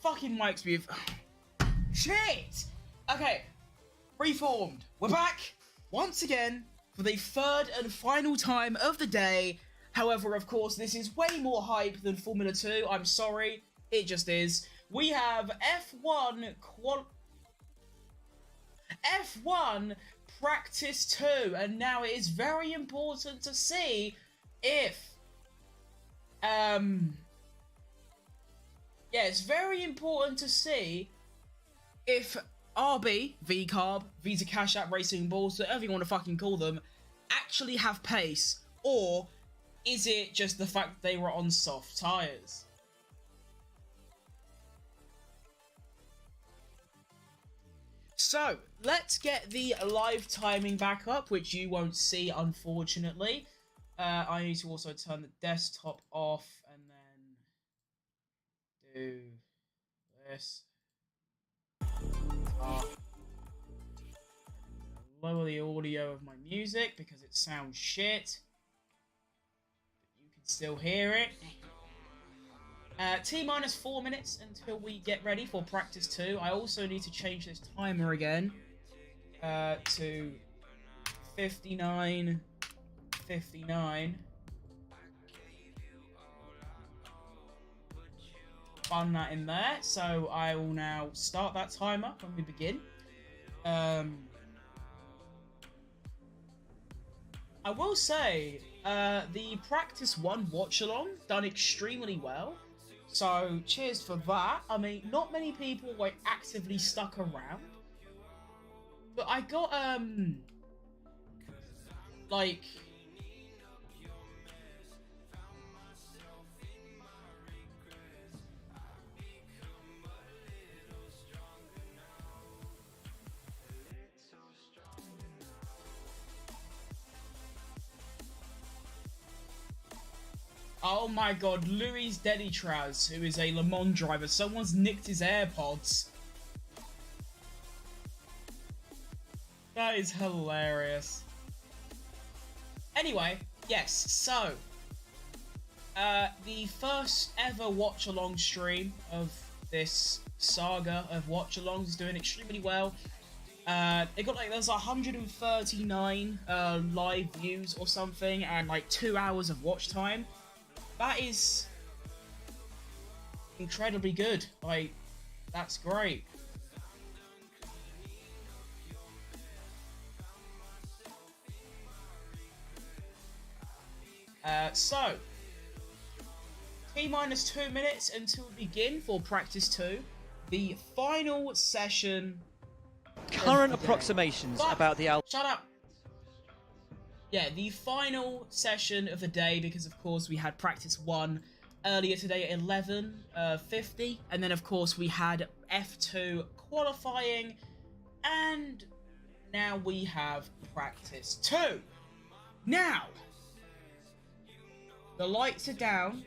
fucking mics with... Shit! Okay, reformed. We're back once again for the third and final time of the day. However, of course, this is way more hype than Formula 2. I'm sorry, it just is. We have F1 Practice 2, and now it is very important to see if... Yeah, it's very important to see if RB, VCarb, Visa Cash App Racing Balls, whatever you want to fucking call them, actually have pace, or is it just the fact they were on soft tyres? So, let's get the live timing back up, which you won't see, unfortunately. I need to also turn the desktop off and then do this. Lower the audio of my music because it sounds shit, but you can still hear it. T-minus 4 minutes until we get ready for practice 2. I also need to change this timer again to 59:59. Bun that in there, so I will now start that timer when we begin. I will say, the Practice 1 watch-along done extremely well, so cheers for that. I mean, not many people like actively stuck around, but I got, like... Oh my god, Louis Deditraz, who is a Le Mans driver. Someone's nicked his AirPods. That is hilarious. Anyway, yes, so... the first ever watch-along stream of this saga of watch-alongs is doing extremely well. It got like, there's 139 live views or something, and like 2 hours of watch time. That is incredibly good. Like, that's great. So, T-minus 2 minutes until we begin for practice 2. The final session. Current approximations about the album. Shut up. Yeah, the final session of the day, because of course we had practice 1 earlier today at 11:50, and then of course we had F2 qualifying, and now we have practice 2. Now, the lights are down,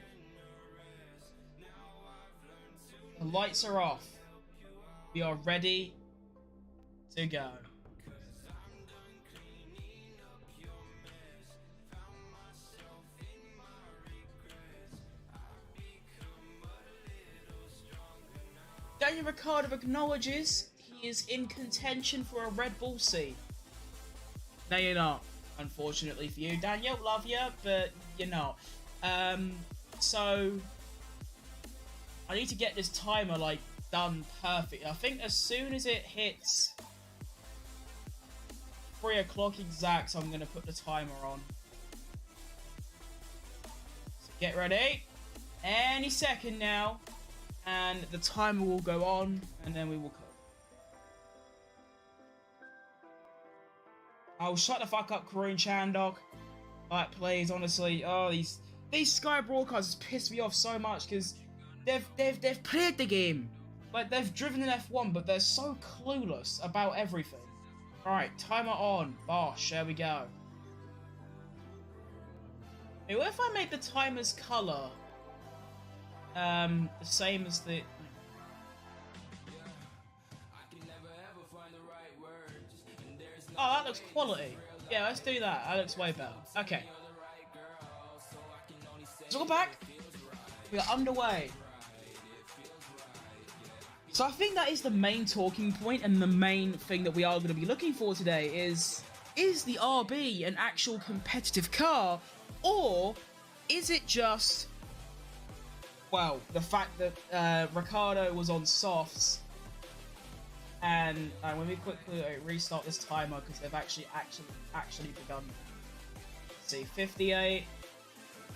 the lights are off, we are ready to go. Daniel Ricciardo acknowledges he is in contention for a Red Bull seat. No, you're not, unfortunately for you. Daniel, love you, but you're not. So, I need to get this timer, like, done perfect. I think as soon as it hits 3 o'clock exact, I'm going to put the timer on. So get ready. Any second now. And the timer will go on, and then we will go. Oh, shut the fuck up, Karun Chandok. Like, please, honestly. Oh, these Sky broadcasters piss me off so much because they've played the game. Like, they've driven an F1, but they're so clueless about everything. Alright, timer on. Bosh, there we go. Hey, what if I make the timer's colour the same as the... Oh, that looks quality. Yeah, let's do that. That looks way better. Okay. So we're back. We are underway. So I think that is the main talking point and the main thing that we are going to be looking for today is the RB an actual competitive car, or is it just, well, the fact that Ricciardo was on softs, and when we quickly restart this timer because they've actually begun. Let's see, 58.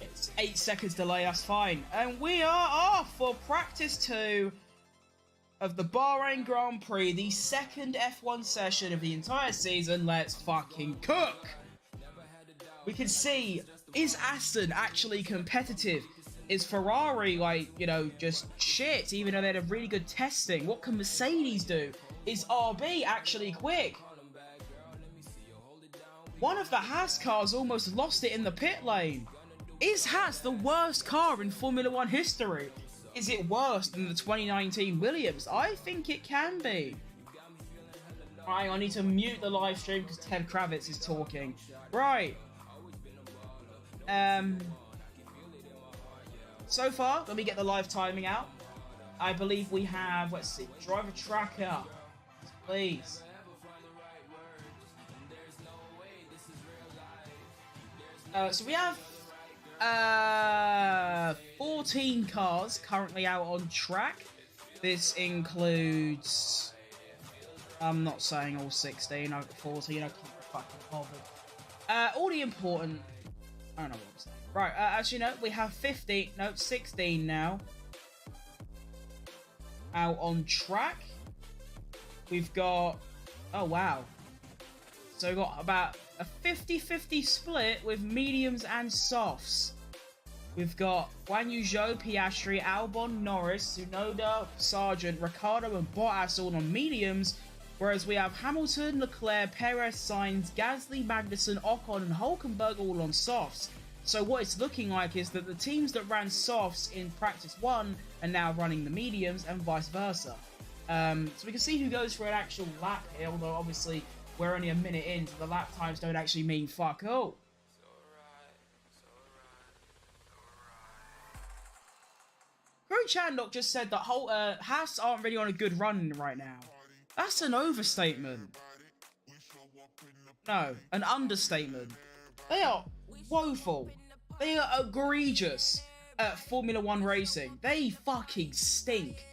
It's 8 seconds delay. That's fine, and we are off for practice 2 of the Bahrain Grand Prix, the second F1 session of the entire season. Let's fucking cook! We can see, is Aston actually competitive? Is Ferrari, like, you know, just shit, even though they had a really good testing? What can Mercedes do? Is RB actually quick? One of the Haas cars almost lost it in the pit lane. Is Haas the worst car in Formula 1 history? Is it worse than the 2019 Williams? I think it can be. Right, I need to mute the live stream because Ted Kravitz is talking. Right. So far, let me get the live timing out. I believe we have, let's see, driver tracker. Please. So we have 14 cars currently out on track. This includes, I'm not saying all 16, I've got 14, I can't be fucking bothered. All the important, I don't know what I'm saying. Right, actually no, we have 16 now out on track. We've got, oh wow. So we've got about a 50-50 split with mediums and softs. We've got Guan Yu Zhou, Piastri, Albon, Norris, Tsunoda, Sargent, Ricciardo and Bottas all on mediums, whereas we have Hamilton, Leclerc, Perez, Sainz, Gasly, Magnussen, Ocon and Hulkenberg all on softs. So what it's looking like is that the teams that ran softs in practice 1 are now running the mediums and vice versa. So we can see who goes for an actual lap here, although obviously we're only a minute in, so the lap times don't actually mean fuck all. Gary Chandok just said that Haas aren't really on a good run right now. That's an overstatement. No, an understatement. They are woeful. They are egregious at Formula 1 racing. They fucking stink.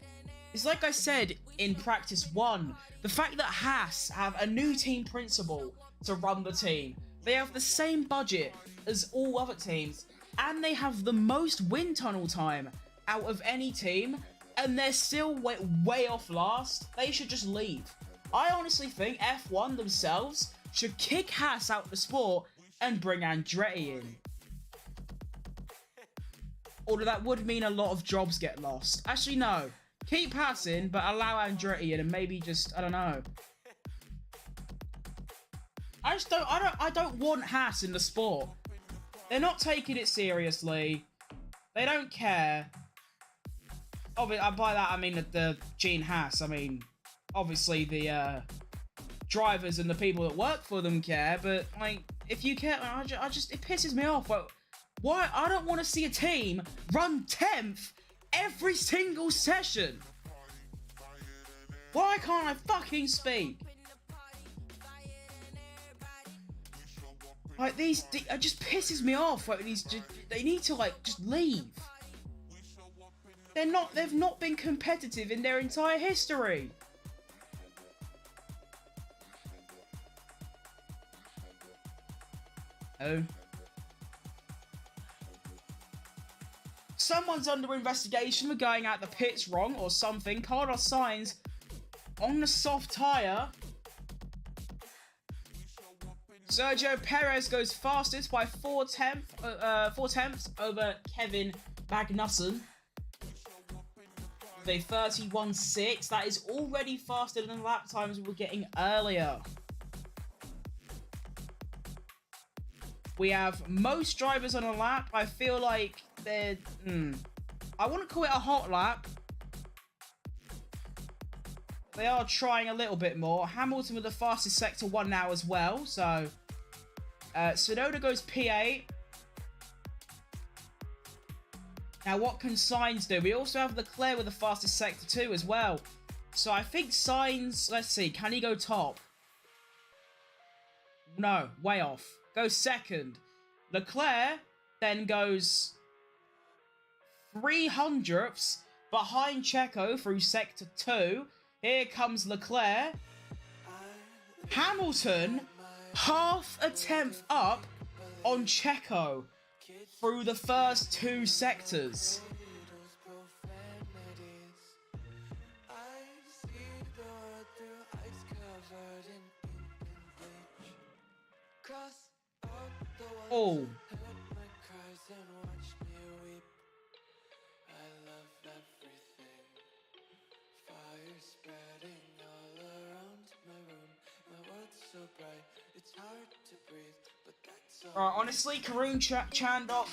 It's like I said in practice 1, the fact that Haas have a new team principal to run the team, they have the same budget as all other teams, and they have the most wind tunnel time out of any team, and they're still way off last. They should just leave. I honestly think F1 themselves should kick Haas out of the sport and bring Andretti in. Although that would mean a lot of jobs get lost. Actually, no. Keep Haas in, but allow Andretti in and maybe just, I don't know. I don't want Haas in the sport. They're not taking it seriously. They don't care. Obviously, by that I mean the Gene Haas. I mean, obviously the drivers and the people that work for them care, but like, if you care, it pisses me off. Like, why? I don't want to see a team run 10th every single session. Why can't I fucking speak? Like, it just pisses me off. Like, they need to, like, just leave. They've not been competitive in their entire history. Oh. Someone's under investigation for going out the pits wrong or something. Carlos Sainz on the soft tyre. Sergio Perez goes fastest by 4 tenths over Kevin Magnussen. With a 31.6. That is already faster than the lap times we were getting earlier. We have most drivers on a lap. I feel like they're... I wouldn't call it a hot lap. They are trying a little bit more. Hamilton with the fastest sector 1 now as well. So, Tsunoda goes P8. Now, what can Sainz do? We also have Leclerc with the fastest sector 2 as well. So I think Sainz, let's see, can he go top? No, way off. Goes second. Leclerc then goes 300ths behind Checo through sector 2. Here comes Leclerc. Hamilton, half a tenth up on Checo through the first 2 sectors. Oh. Honestly, Karun Chandok,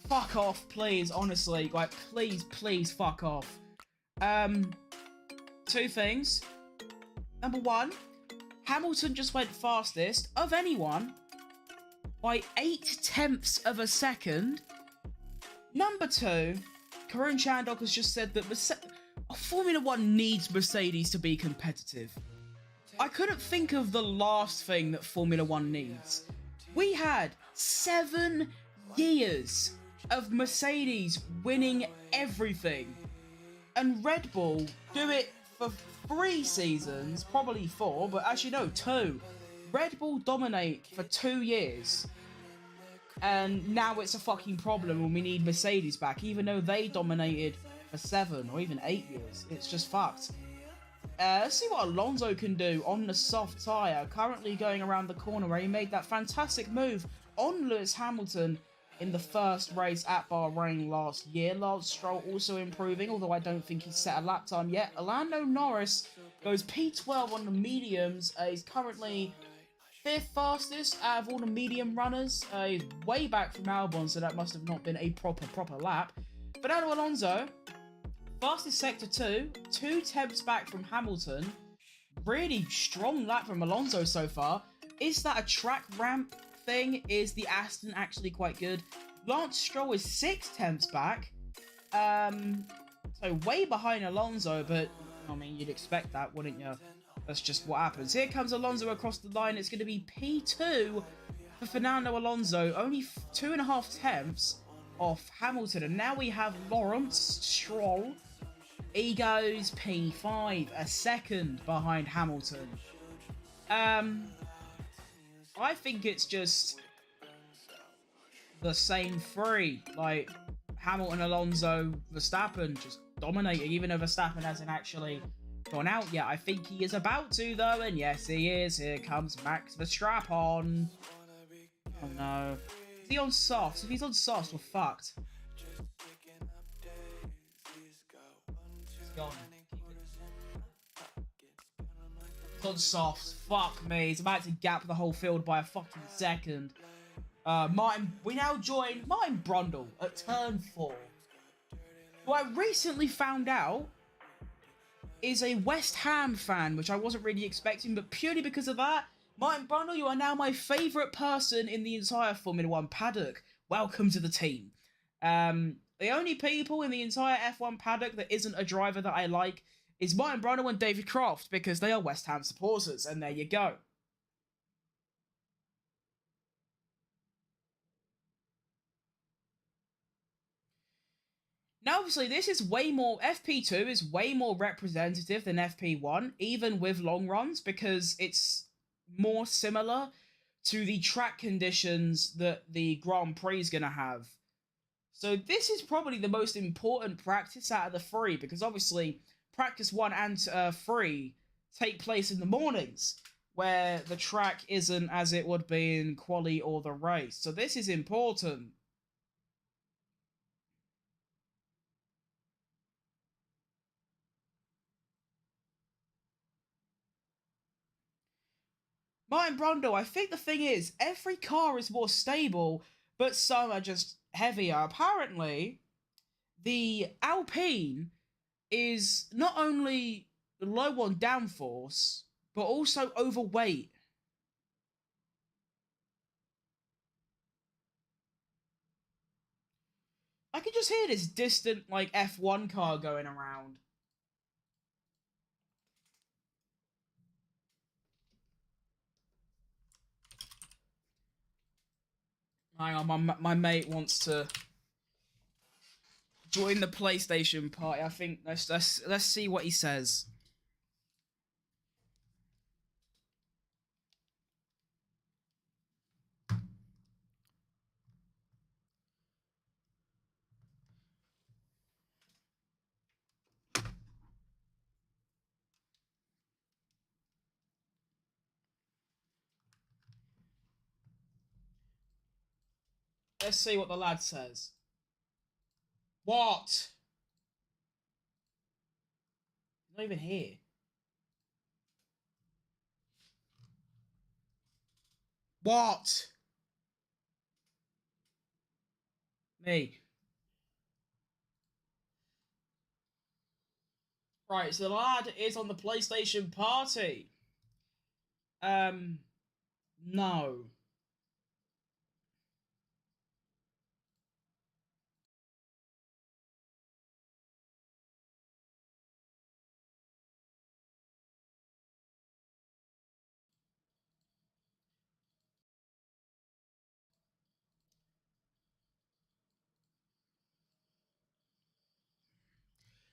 fuck off, please. Honestly, like, please, fuck off. 2 things. Number 1, Hamilton just went fastest of anyone by 0.8 of a second. Number 2, Karun Chandok has just said that Formula 1 needs Mercedes to be competitive. I couldn't think of the last thing that Formula 1 needs. We had 7 years of Mercedes winning everything. And Red Bull do it for 3 seasons, probably 4, but as you know, 2. Red Bull dominate for 2 years. And now it's a fucking problem when we need Mercedes back, even though they dominated for 7 or even 8 years. It's just fucked. Let's see what Alonso can do on the soft tyre, currently going around the corner where he made that fantastic move on Lewis Hamilton in the first race at Bahrain last year. Lance Stroll also improving, although I don't think he's set a lap time yet. Lando Norris goes P12 on the mediums. He's currently 5th fastest out of all the medium runners. He's way back from Albon, so that must have not been a proper lap. Fernando Alonso, fastest sector 2, 2 tenths back from Hamilton. Really strong lap from Alonso so far. Is that a track ramp thing? Is the Aston actually quite good? Lance Stroll is 6 tenths back. So way behind Alonso, but I mean, you'd expect that, wouldn't you? That's just what happens. Here comes Alonso across the line. It's going to be P2 for Fernando Alonso. Only 2.5 tenths off Hamilton. And now we have Lawrence Stroll. He goes P5, a second behind Hamilton. I think it's just the same 3. Like, Hamilton, Alonso, Verstappen just dominating, even though Verstappen hasn't actually gone out yet. I think he is about to, though, and yes, he is. Here comes Max Verstappen. Oh, no. Is he on softs? If he's on softs, we're fucked. He's gone. He's on softs. Fuck me. He's about to gap the whole field by a fucking second. We now join Martin Brundle at turn 4, who I recently found out is a West Ham fan, which I wasn't really expecting, but purely because of that, Martin Brundle, you are now my favourite person in the entire Formula 1 paddock. Welcome to the team. The only people in the entire F1 paddock that isn't a driver that I like is Martin Brundle and David Croft, because they are West Ham supporters, and there you go. Now, obviously, this is way more... FP2 is way more representative than FP1, even with long runs, because it's more similar to the track conditions that the Grand Prix is going to have. So this is probably the most important practice out of the 3, because obviously practice 1 and 3 take place in the mornings, where the track isn't as it would be in quali or the race. So this is important. Martin Brundle, I think the thing is, every car is more stable, but some are just heavier. Apparently, the Alpine is not only low on downforce, but also overweight. I can just hear this distant, like, F1 car going around. Hang on, my mate wants to join the PlayStation party. I think let's see what he says. Let's see what the lad says. What? He's not even here. What? Me. Right, so the lad is on the PlayStation party. No.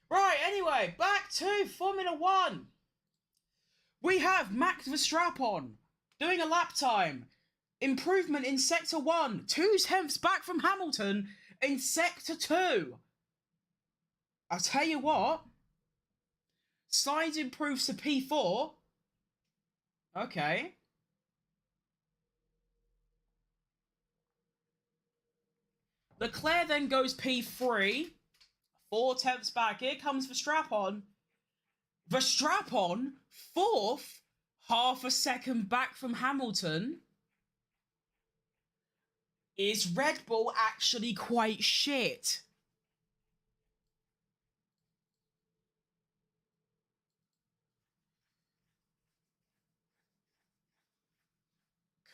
Right, anyway, back to Formula 1. We have Max Verstappen doing a lap time. Improvement in Sector 1. 2/10 back from Hamilton in Sector 2. I'll tell you what. Sainz improves to P4. Okay. Leclerc then goes P3. 4/10 back. Here comes Verstappen. Verstappen, 4th. Half a second back from Hamilton. Is Red Bull actually quite shit?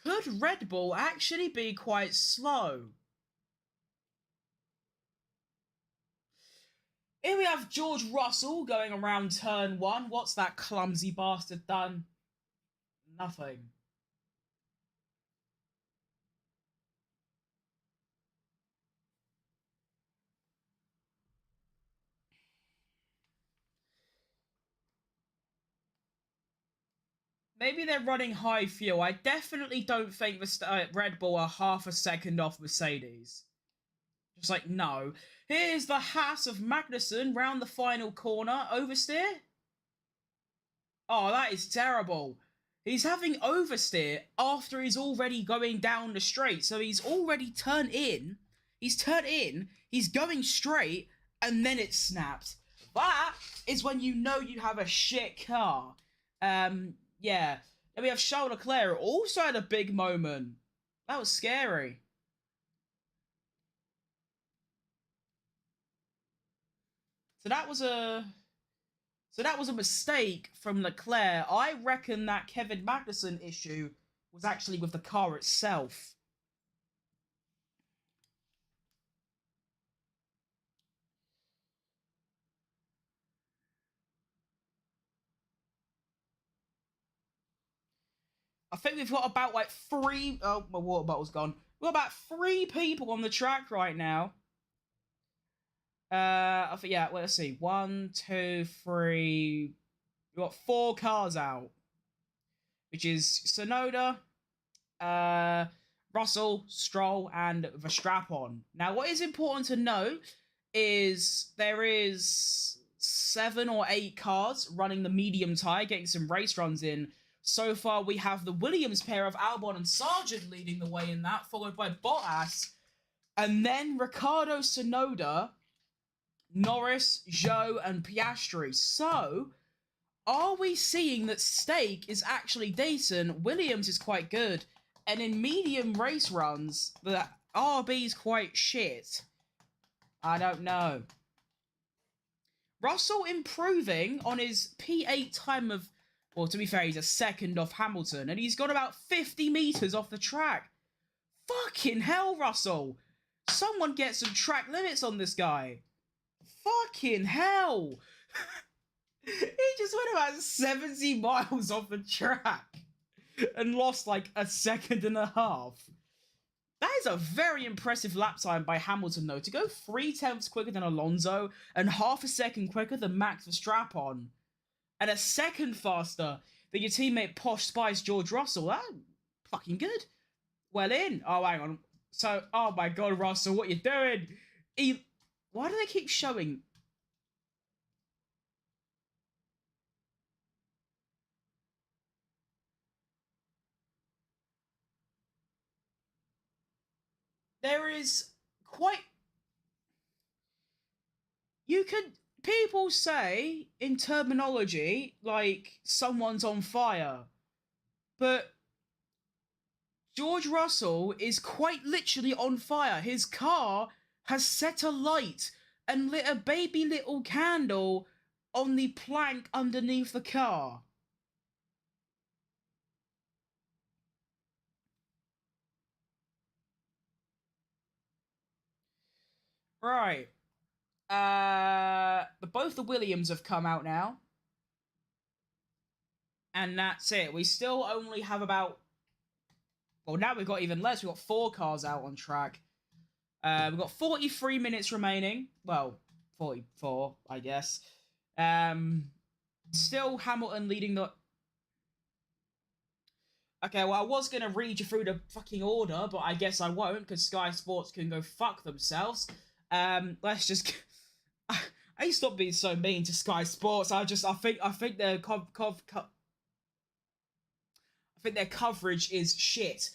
Could Red Bull actually be quite slow? Here we have George Russell going around turn 1. What's that clumsy bastard done? Nothing. Maybe they're running high fuel. I definitely don't think Red Bull are half a second off Mercedes. Just like, no. Here's the Haas of Magnussen round the final corner. Oversteer? Oh, that is terrible. He's having oversteer after he's already going down the straight. So he's already turned in. He's turned in. He's going straight. And then it snaps. That is when you know you have a shit car. Yeah. Then we have Charles Leclerc, who also had a big moment. That was scary. So that was a mistake from Leclerc. I reckon that Kevin Magnussen issue was actually with the car itself. I think we've got about like three... Oh, my water bottle's gone. We've got about 3 people on the track right now. I think, yeah, well, let's see. 1, 2, 3... We've got 4 cars out. Which is Tsunoda, Russell, Stroll, and Verstappen. Now, what is important to note is there is 7 or 8 cars running the medium tyre, getting some race runs in. So far, we have the Williams pair of Albon and Sargent leading the way in that, followed by Bottas, and then Ricciardo, Tsunoda, Norris, Zhou, and Piastri. So, are we seeing that Stake is actually decent? Williams is quite good, and in medium race runs, the RB is quite shit. I don't know. Russell improving on his P8 time of... Well, to be fair, he's a second off Hamilton, and he's got about 50 metres off the track. Fucking hell, Russell. Someone get some track limits on this guy. Fucking hell. He just went about 70 miles off the track and lost like a second and a half. That is a very impressive lap time by Hamilton, though. To go 3/10 quicker than Alonso and half a second quicker than Max Verstappen, and a second faster than your teammate Posh Spice George Russell. That's fucking good. Well in. Oh, hang on. So, oh my god, Russell, what you doing? Why do they keep showing? There is quite... You could... People say, in terminology, like, someone's on fire. But George Russell is quite literally on fire. His car has set alight and lit a baby little candle on the plank underneath the car. Right. Both the Williams have come out now. And that's it. We still only have about... Well, now we've got even less. We've got 4 cars out on track. We've got 43 minutes remaining. Well, 44, I guess. Still Hamilton leading the... Okay, well, I was going to read you through the fucking order, but I guess I won't, because Sky Sports can go fuck themselves. Let's just... I need to stop being so mean to Sky Sports. I think their their coverage is shit.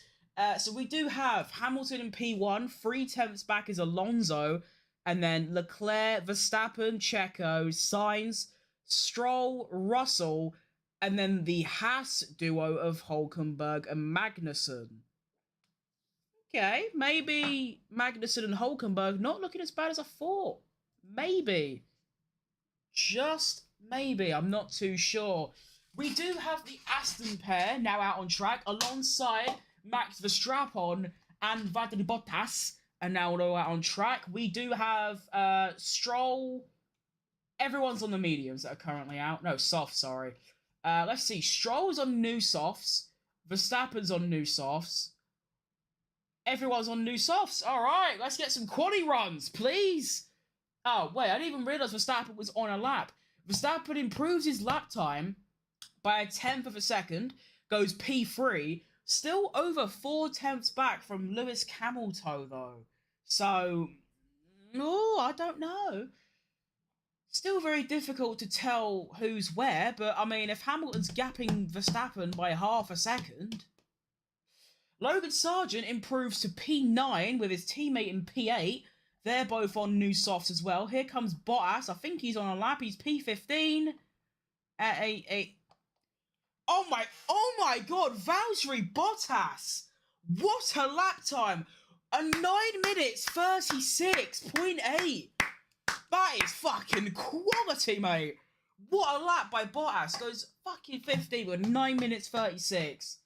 So we do have Hamilton in P1, 3/10 back is Alonso, and then Leclerc, Verstappen, Checo, Sainz, Stroll, Russell, and then the Haas duo of Hülkenberg and Magnussen. Okay, maybe Magnussen and Hülkenberg not looking as bad as I thought. Maybe. Just maybe. I'm not too sure. We do have the Aston pair now out on track alongside Max Verstappen and Valtteri Bottas are now all out on track. We do have Stroll. Everyone's on the mediums that are currently out. No, softs, sorry. Let's see. Stroll's on new softs. Verstappen's on new softs. Everyone's on new softs. All right, let's get some quali runs, please. Oh, wait, I didn't even realise Verstappen was on a lap. Verstappen improves his lap time by 1/10 of a second, goes P3, still over 4/10 back from Lewis Hamilton, though. So, oh, I don't know. Still very difficult to tell who's where, but I mean, if Hamilton's gapping Verstappen by half a second... Logan Sargent improves to P9 with his teammate in P8. They're both on new softs as well. Here comes Bottas. I think he's on a lap. He's P15. At a... Oh my god, Valtteri Bottas! What a lap time! A 9 minutes 36.8. That is fucking quality, mate. What a lap by Bottas. Goes fucking 15 with 9 minutes 36.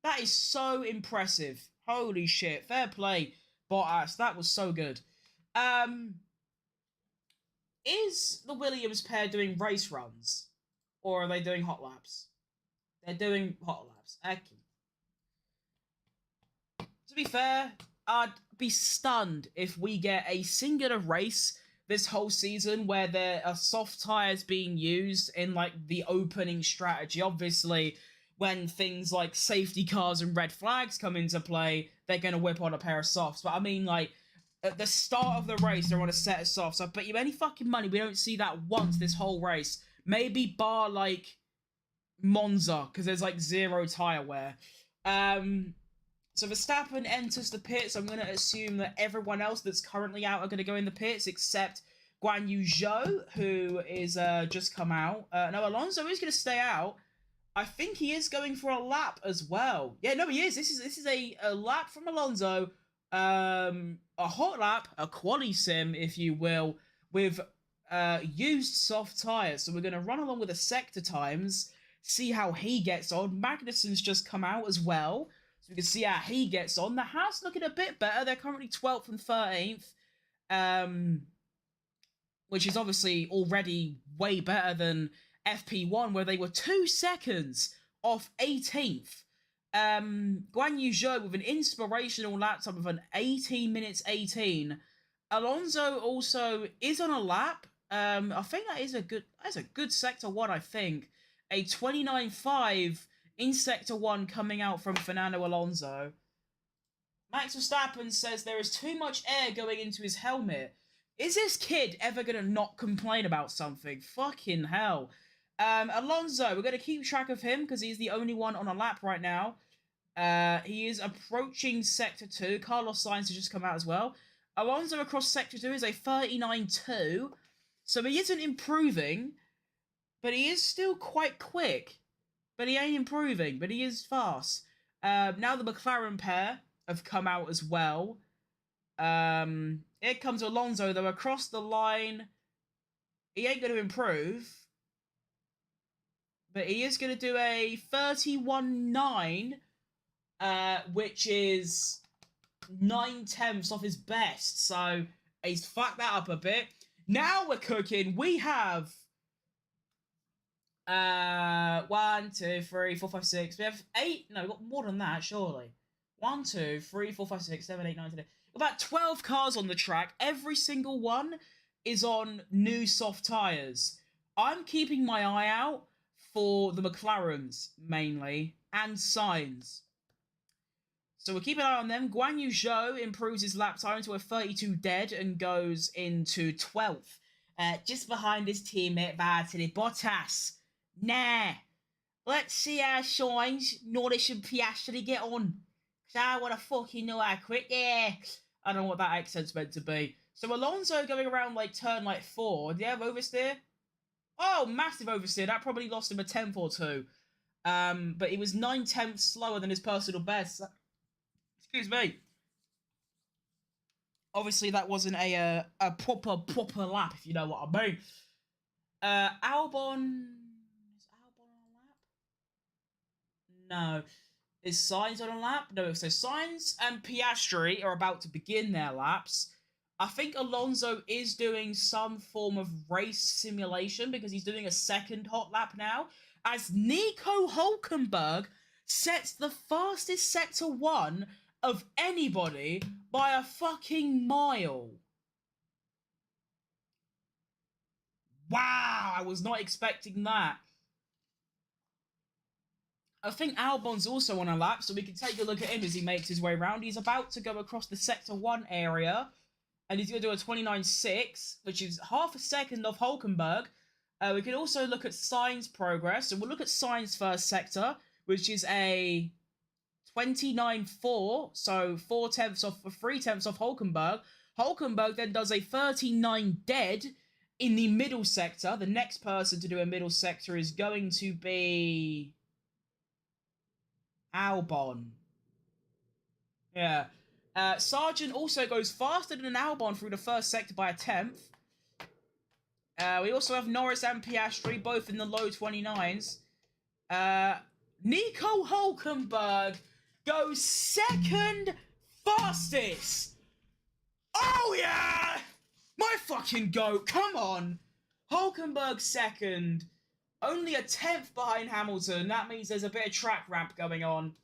That is so impressive. Holy shit. Fair play, Bottas. That was so good. Is the Williams pair doing race runs? Or are they doing hot laps? They're doing hot laps. Okay. To be fair, I'd be stunned if we get a singular race this whole season where there are soft tyres being used in, like, the opening strategy. Obviously, when things like safety cars and red flags come into play, they're going to whip on a pair of softs. But I mean, like, at the start of the race, they're on a set of softs. I bet you any fucking money we don't see that once this whole race. Maybe bar, like, Monza, because there's, like, 0 tyre wear. So Verstappen enters the pits. I'm going to assume that everyone else that's currently out are going to go in the pits, except Guan Yu Zhou, who is just come out. No, Alonso is going to stay out. I think he is going for a lap as well. Yeah, no, he is. This is a lap from Alonso. A hot lap, a quali sim, if you will, with used soft tyres. So we're going to run along with the sector times, see how he gets on. Magnussen's just come out as well, so we can see how he gets on. The Haas looking a bit better. They're currently 12th and 13th, which is obviously already way better than FP1, where they were 2 seconds off 18th. Guan Yu Zhou with an inspirational lap time of an 18 minutes 18. Alonso also is on a lap. I think that's a good sector one, I think. A 29.5 in sector one coming out from Fernando Alonso. Max Verstappen says there is too much air going into his helmet. Is this kid ever going to not complain about something? Fucking hell. Alonso, we're going to keep track of him because he's the only one on a lap right now. He is approaching Sector 2. Carlos Sainz has just come out as well. Alonso across Sector 2 is a 39.2. So he isn't improving, but he is still quite quick. But he ain't improving, but he is fast. Now the McLaren pair have come out as well. Here comes Alonso, though, across the line. He ain't going to improve. But he is going to do a 31.9, which is 9/10 off his best. So he's fucked that up a bit. Now we're cooking. We have 1, 2, 3, 4, 5, 6. We have 8. No, we've got more than that, surely. 1, 2, 3, 4, 5, 6, 7, 8, 9, 10. About 12 cars on the track. Every single one is on new soft tyres. I'm keeping my eye out for the McLarens, mainly, and Sainz. So we'll keep an eye on them. Guan Yu Zhou improves his lap time to a 32 dead and goes into 12th. Just behind his teammate, Valtteri Bottas. Nah. Let's see how Sainz, Norris and Piastri get on. Because I want to fucking know how quick they are. I don't know what that accent's meant to be. So Alonso going around like turn like 4. Did he have oversteer? Oh, massive oversteer. That probably lost him a 10th or 2. But he was 9/10 slower than his personal best. Excuse me. Obviously, that wasn't a proper lap, if you know what I mean. Albon... Is Albon on a lap? No. Is Sainz on a lap? No, so Sainz and Piastri are about to begin their laps. I think Alonso is doing some form of race simulation because he's doing a second hot lap now. As Nico Hülkenberg sets the fastest sector 1 of anybody by a fucking mile. Wow, I was not expecting that. I think Albon's also on a lap, so we can take a look at him as he makes his way around. He's about to go across the Sector 1 area, and he's going to do a 29.6, which is half a second off Hülkenberg. We can also look at Sainz progress, and we'll look at Sainz first sector, which is a 29.4, so 3/10 off Hülkenberg. Hülkenberg then does a 39 dead in the middle sector. The next person to do a middle sector is going to be Albon. Yeah. Sargent also goes faster than Albon through the first sector by a 10th. We also have Norris and Piastri, both in the low 29s. Nico Hülkenberg goes second fastest. Oh, yeah! My fucking goat, come on. Hülkenberg second. Only a 10th behind Hamilton. That means there's a bit of track ramp going on.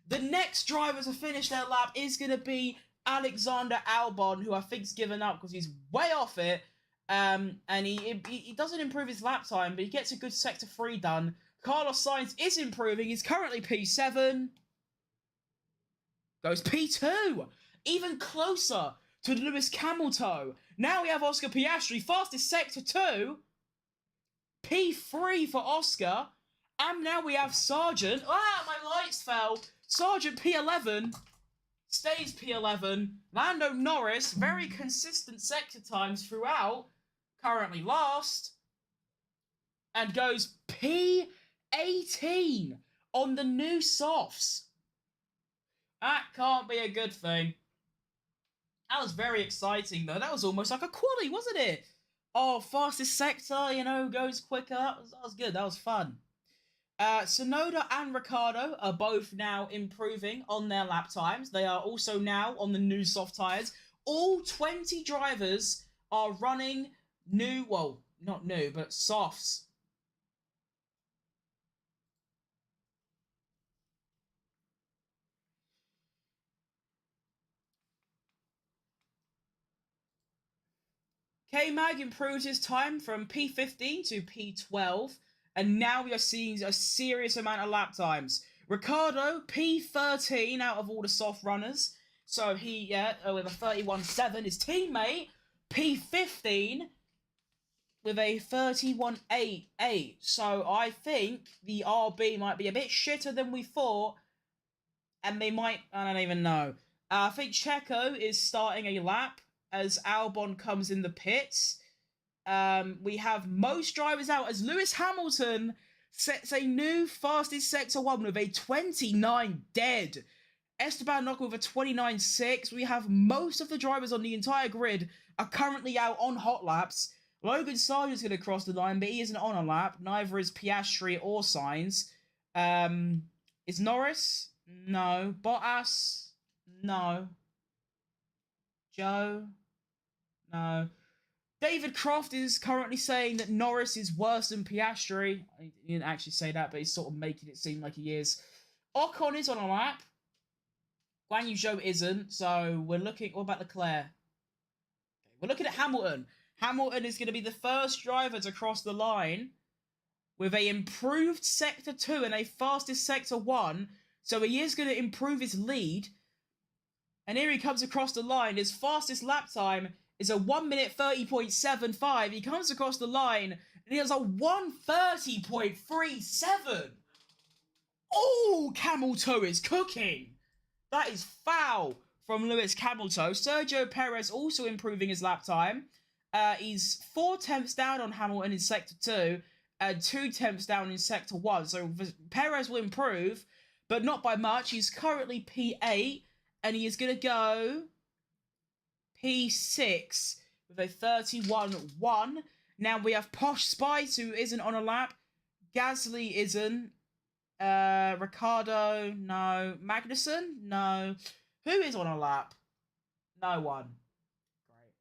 The next driver to finish their lap is going to be Alexander Albon, who I think's given up because he's way off it. And he doesn't improve his lap time, but he gets a good Sector 3 done. Carlos Sainz is improving. He's currently P7. Goes P2. Even closer to Lewis Hamilton. Now we have Oscar Piastri, fastest Sector 2. P3 for Oscar. And now we have Sargent. Ah, my lights fell. Sargent P11. Stays P11. Lando Norris, very consistent sector times throughout. Currently last. And goes P18 on the new softs. That can't be a good thing. That was very exciting, though. That was almost like a quali, wasn't it? Oh, fastest sector, you know, goes quicker. That was good. That was fun. Tsunoda and Ricciardo are both now improving on their lap times. They are also now on the new soft tyres. All 20 drivers are running new, well, not new, but softs. K-Mag improved his time from P15 to P12, and now we are seeing a serious amount of lap times. Ricardo, P13 out of all the soft runners. So he, with a 31.7. His teammate, P15 with a 31.88. So I think the RB might be a bit shitter than we thought. And they might, I don't even know. I think Checo is starting a lap as Albon comes in the pits. We have most drivers out as Lewis Hamilton sets a new fastest Sector 1 with a 29 dead. Esteban Ocon with a 29.6. We have most of the drivers on the entire grid are currently out on hot laps. Logan Sargent's going to cross the line, but he isn't on a lap. Neither is Piastri or Sainz. Is Norris? No. Bottas? No. Joe? No. David Croft is currently saying that Norris is worse than Piastri. He didn't actually say that, but he's sort of making it seem like he is. Ocon is on a lap. Guan Yu Zhou isn't, so we're looking... What about Leclerc? Okay, we're looking at Hamilton. Hamilton is going to be the first driver to cross the line with a improved Sector 2 and a fastest Sector 1, so he is going to improve his lead. And here he comes across the line. His fastest lap time is a 1 minute 30.75. He comes across the line and he has a 1:30.37. Oh, Camel Toe is cooking. That is foul from Lewis Camel Toe. Sergio Perez also improving his lap time. He's 4 tenths down on Hamilton in Sector 2 and 2 tenths down in Sector 1. So Perez will improve, but not by much. He's currently P8 and he is going to go P6 with a 31.1. Now we have Posh Spice, who isn't on a lap. Gasly isn't. Ricardo, no. Magnussen, no. Who is on a lap? No one. Great.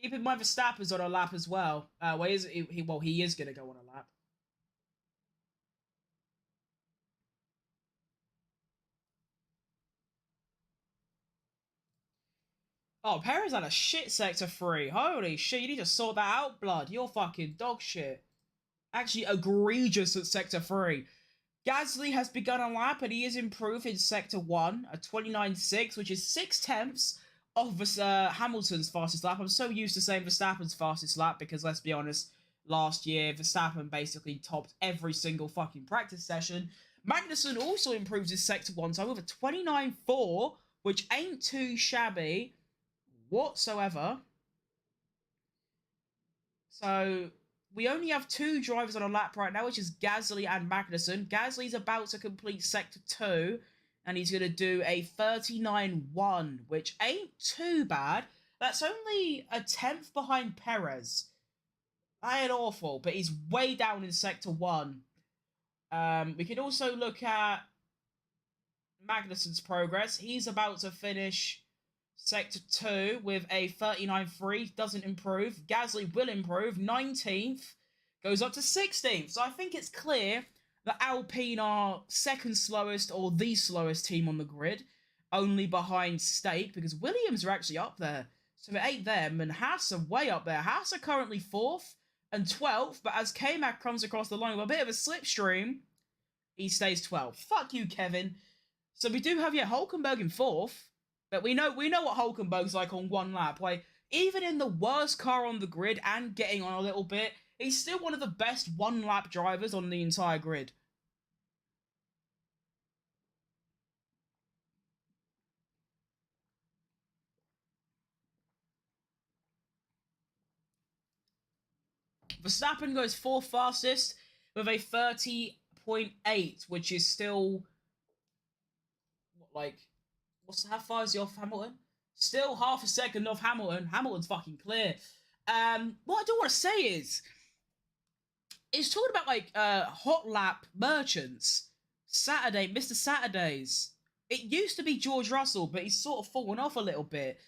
Keep in mind Verstappen's on a lap as well. He is going to go on a lap. Oh, Perez had a shit Sector 3. Holy shit, you need to sort that out, blood. You're fucking dog shit. Actually egregious at Sector 3. Gasly has begun a lap and he is improved in Sector 1, a 29.6, which is 6 tenths of Hamilton's fastest lap. I'm so used to saying Verstappen's fastest lap because, let's be honest, last year Verstappen basically topped every single fucking practice session. Magnussen also improves his Sector 1 time with a 29.4, which ain't too shabby whatsoever. So we only have 2 drivers on a lap right now, which is Gasly and Magnussen. Gasly's about to complete Sector 2 and he's going to do a 39.1, which ain't too bad. That's only a tenth behind Perez. That ain't awful, but he's way down in Sector 1. We can also look at Magnussen's progress. He's about to finish Sector 2 with a 39.3, doesn't improve. Gasly will improve, 19th, goes up to 16th. So I think it's clear that Alpine are second slowest or the slowest team on the grid, only behind Stake, because Williams are actually up there. So it ain't them, and Haas are way up there. Haas are currently 4th and 12th, but as K-Mac comes across the line with a bit of a slipstream, he stays 12th. Fuck you, Kevin. So we do have, Hulkenberg in 4th. But we know what Hulkenberg's like on one lap. Like, even in the worst car on the grid and getting on a little bit, he's still one of the best one-lap drivers on the entire grid. Verstappen goes 4th fastest with a 30.8, which is still, how far is he off Hamilton? Still half a second off Hamilton. Hamilton's fucking clear. What I do want to say is, it's talking about hot lap merchants. Saturday, Mr. Saturdays. It used to be George Russell, but he's sort of fallen off a little bit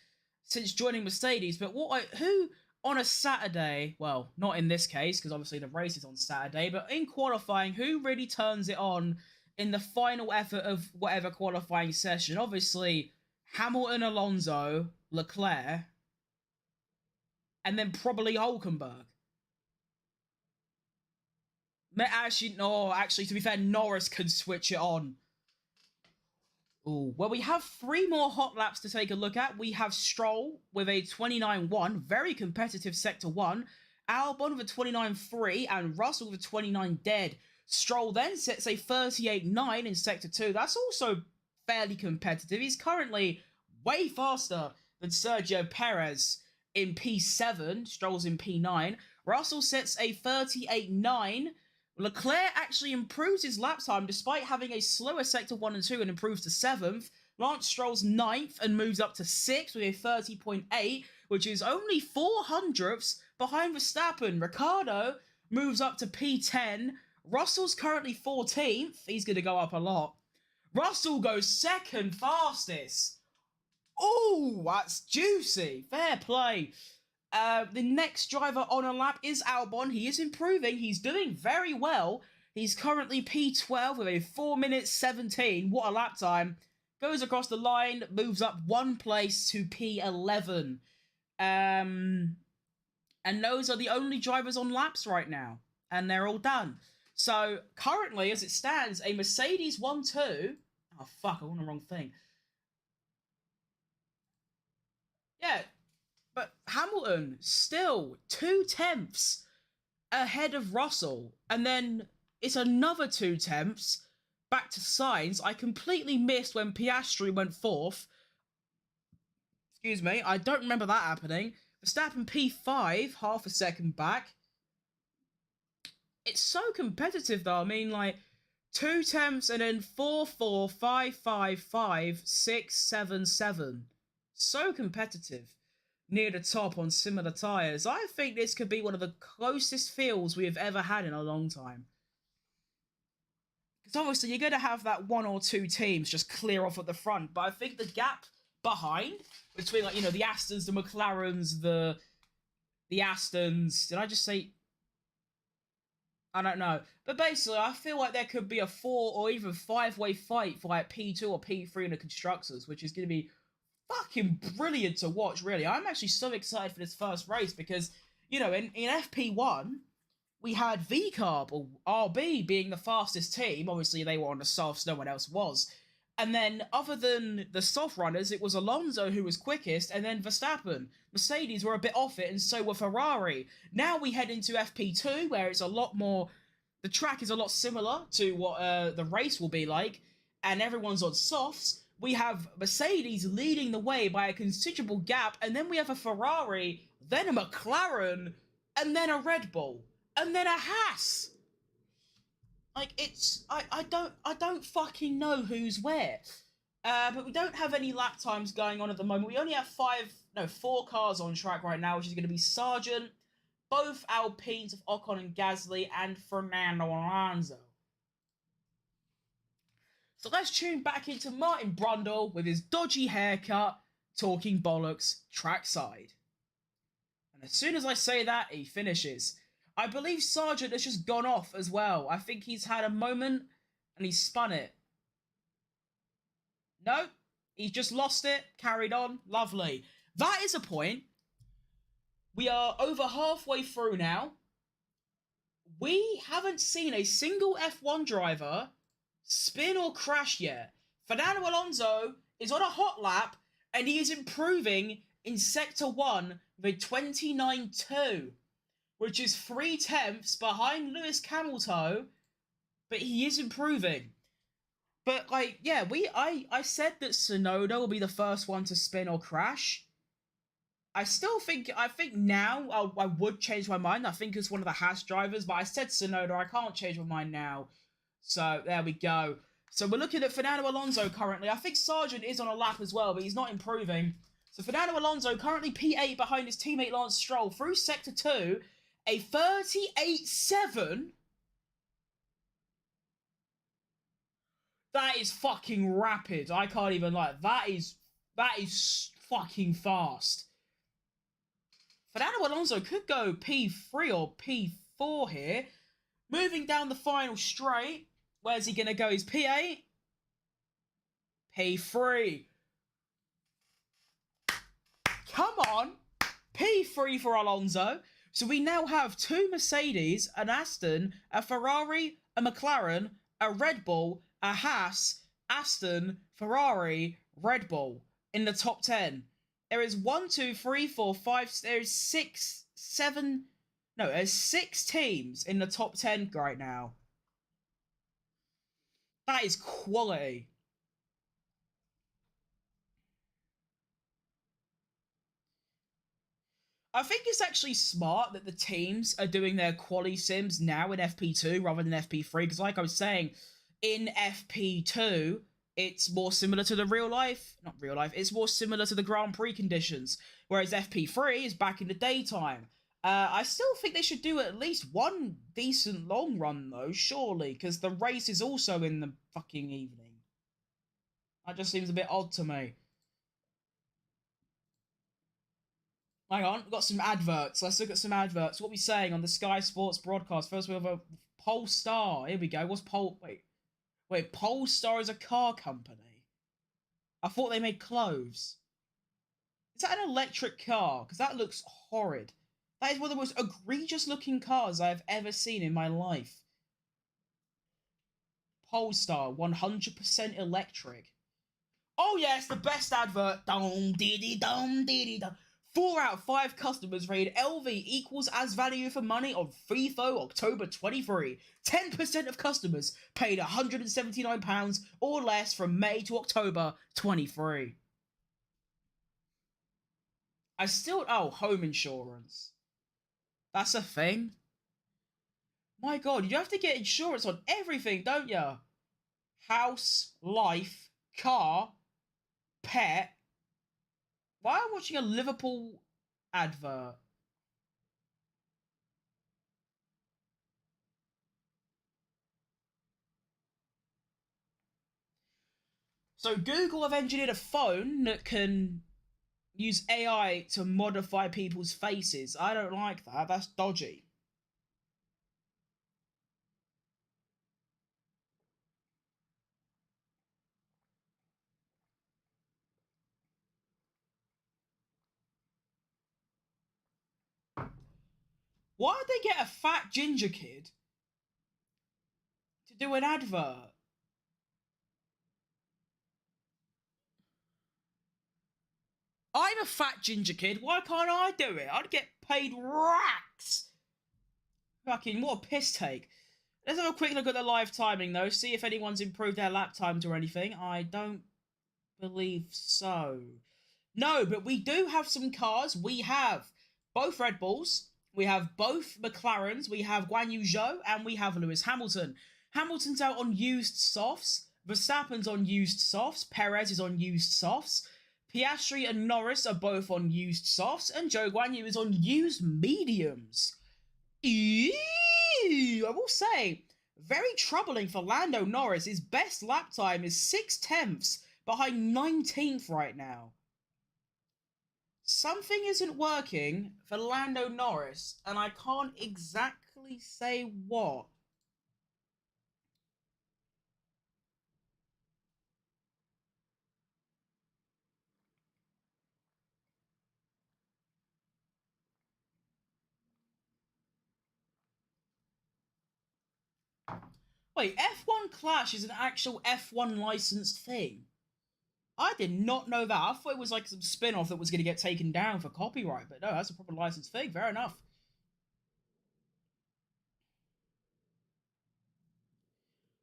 since joining Mercedes. But who on a Saturday, well, not in this case, because obviously the race is on Saturday, but in qualifying, who really turns it on in the final effort of whatever qualifying session. Obviously, Hamilton, Alonso, Leclerc, and then probably Hulkenberg. Actually, no, actually, to be fair, Norris can switch it on. Ooh, well, we have 3 more hot laps to take a look at. We have Stroll with a 29.1, very competitive Sector 1. Albon with a 29.3, and Russell with a 29 dead. Stroll then sets a 38.9 in Sector 2. That's also fairly competitive. He's currently way faster than Sergio Perez in P7. Stroll's in P9. Russell sets a 38.9. Leclerc actually improves his lap time despite having a slower Sector 1 and 2 and improves to 7th. Lance Stroll's 9th and moves up to 6th with a 30.8, which is only 4 hundredths behind Verstappen. Ricciardo moves up to P10. Russell's currently 14th. He's going to go up a lot. Russell goes 2nd fastest. Oh, that's juicy. Fair play. The next driver on a lap is Albon. He is improving. He's doing very well. He's currently P12 with a 4 minutes 17. What a lap time. Goes across the line, moves up 1 place to P11. And those are the only drivers on laps right now. And they're all done. So, currently, as it stands, a Mercedes 1-2... Oh, fuck, I want the wrong thing. Yeah, but Hamilton still 2 tenths ahead of Russell. And then it's another 2 tenths back to Sainz. I completely missed when Piastri went 4th. Excuse me, I don't remember that happening. Verstappen P5, half a second back. It's so competitive though. I mean, like, 2 tenths and then 4, 4, 5, 5, 5, 6, 7, 7. So competitive near the top on similar tyres. I think this could be one of the closest fields we have ever had in a long time. Because obviously you're going to have that 1 or 2 teams just clear off at the front. But I think the gap behind, between, like, you know, the Astons, the McLarens, the Astons... Did I just say... I don't know. But basically, I feel like there could be a 4 or even 5-way fight for like P2 or P3 in the Constructors, which is going to be fucking brilliant to watch, really. I'm actually so excited for this first race because, you know, in FP1, we had VCARB, or RB, being the fastest team. Obviously, they were on the softs, no one else was. And then, other than the soft runners, it was Alonso who was quickest, and then Verstappen. Mercedes were a bit off it, and so were Ferrari. Now we head into FP2, where it's a lot more... The track is a lot similar to what the race will be like, and everyone's on softs. We have Mercedes leading the way by a considerable gap, and then we have a Ferrari, then a McLaren, and then a Red Bull, and then a Haas. Like, it's... I don't fucking know who's where. But we don't have any lap times going on at the moment. We only have 4 cars on track right now, which is going to be Sargent, both Alpines of Ocon and Gasly, and Fernando Alonso. So let's tune back into Martin Brundle with his dodgy haircut, talking bollocks, trackside. And as soon as I say that, he finishes. I believe Sargent has just gone off as well. I think he's had a moment and he spun it. No, he's just lost it, carried on, lovely. That is a point. We are over halfway through now. We haven't seen a single F1 driver spin or crash yet. Fernando Alonso is on a hot lap and he is improving in Sector 1 with a 29.2, which is 3 tenths behind Lewis Hamilton, but he is improving. But, like, yeah, I said that Tsunoda will be the first one to spin or crash. I think now I would change my mind. I think it's one of the Haas drivers, but I said Tsunoda. I can't change my mind now. So, there we go. So, we're looking at Fernando Alonso currently. I think Sargent is on a lap as well, but he's not improving. So, Fernando Alonso currently P8 behind his teammate Lance Stroll through Sector 2. A 38.7. That is fucking rapid. I can't even lie. That is fucking fast. Fernando Alonso could go P3 or P4 here. Moving down the final straight. Where's he gonna go? He's P8? P3. Come on. P3 for Alonso. So we now have 2 Mercedes, an Aston, a Ferrari, a McLaren, a Red Bull, a Haas, Aston, Ferrari, Red Bull in the top 10. There is 1, 2, 3, 4, 5. There's 6, 7. No, there's 6 teams in the top 10 right now. That is quality. I think it's actually smart that the teams are doing their quali sims now in FP2 rather than FP3, because like I was saying, in FP2, it's more similar to the it's more similar to the Grand Prix conditions, whereas FP3 is back in the daytime. I still think they should do at least one decent long run, though, surely, because the race is also in the fucking evening. That just seems a bit odd to me. Hang on, we've got some adverts. Let's look at some adverts. What are we saying on the Sky Sports broadcast? First, we have a Polestar. Here we go. What's Wait, Polestar is a car company? I thought they made clothes. Is that an electric car? Because that looks horrid. That is one of the most egregious looking cars I have ever seen in my life. Polestar, 100% electric. Oh yes, the best advert. Dum dee dum dee dum. 4 out of 5 customers rated LV equals as value for money on FIFO October 23. 10% of customers paid £179 or less from May to October 23. Home insurance. That's a thing? My god, you have to get insurance on everything, don't you? House, life, car, pet. Why am I watching a Liverpool advert? So Google have engineered a phone that can use AI to modify people's faces. I don't like that. That's dodgy. Why did they get a fat ginger kid to do an advert? I'm a fat ginger kid. Why can't I do it? I'd get paid racks. Fucking, what a piss take. Let's have a quick look at the live timing, though. See if anyone's improved their lap times or anything. I don't believe so. No, but we do have some cars. We have both Red Bulls. We have both McLarens. We have Guan Yu Zhou. And we have Lewis Hamilton. Hamilton's out on used softs. Verstappen's on used softs. Perez is on used softs. Piastri and Norris are both on used softs, and Zhou Guanyu is on used mediums. Ew! I will say, very troubling for Lando Norris. His best lap time is 6/10 behind 19th right now. Something isn't working for Lando Norris, and I can't exactly say what. Wait, F1 Clash is an actual F1 licensed thing? I did not know that. I thought it was like some spin-off that was going to get taken down for copyright, but no, that's a proper licensed thing. Fair enough.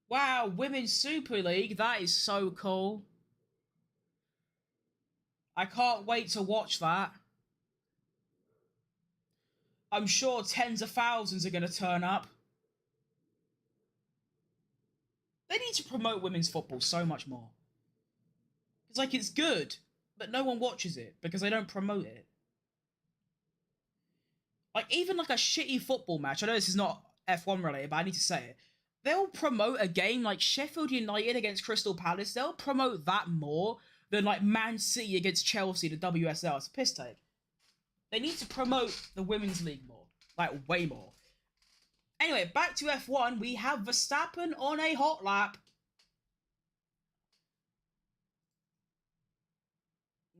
Wow, Women's Super League. That is so cool. I can't wait to watch that. I'm sure tens of thousands are going to turn up. They need to promote women's football so much more. It's like, it's good, but no one watches it because they don't promote it. Like, even like a shitty football match, I know this is not F1 related, but I need to say it. They'll promote a game like Sheffield United against Crystal Palace. They'll promote that more than like Man City against Chelsea, the WSL. It's a piss take. They need to promote the Women's League more. Like, way more. Anyway, back to F1. We have Verstappen on a hot lap.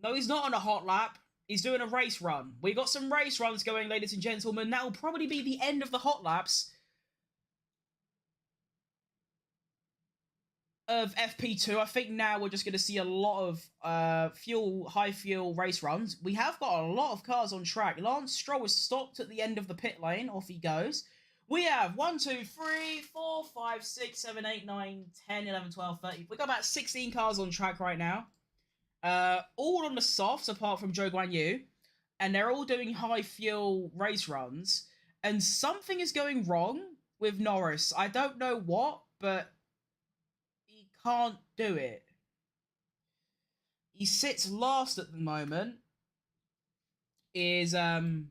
No, he's not on a hot lap. He's doing a race run. We got some race runs going, ladies and gentlemen. That will probably be the end of the hot laps of FP2. I think now we're just going to see a lot of high fuel race runs. We have got a lot of cars on track. Lance Stroll is stopped at the end of the pit lane. Off he goes. We have 1, 2, 3, 4, 5, 6, 7, 8, 9, 10, 11, 12, 13. We've got about 16 cars on track right now. All on the softs apart from Zhou Guanyu. And they're all doing high fuel race runs. And something is going wrong with Norris. I don't know what, but he can't do it. He sits last at the moment. Is way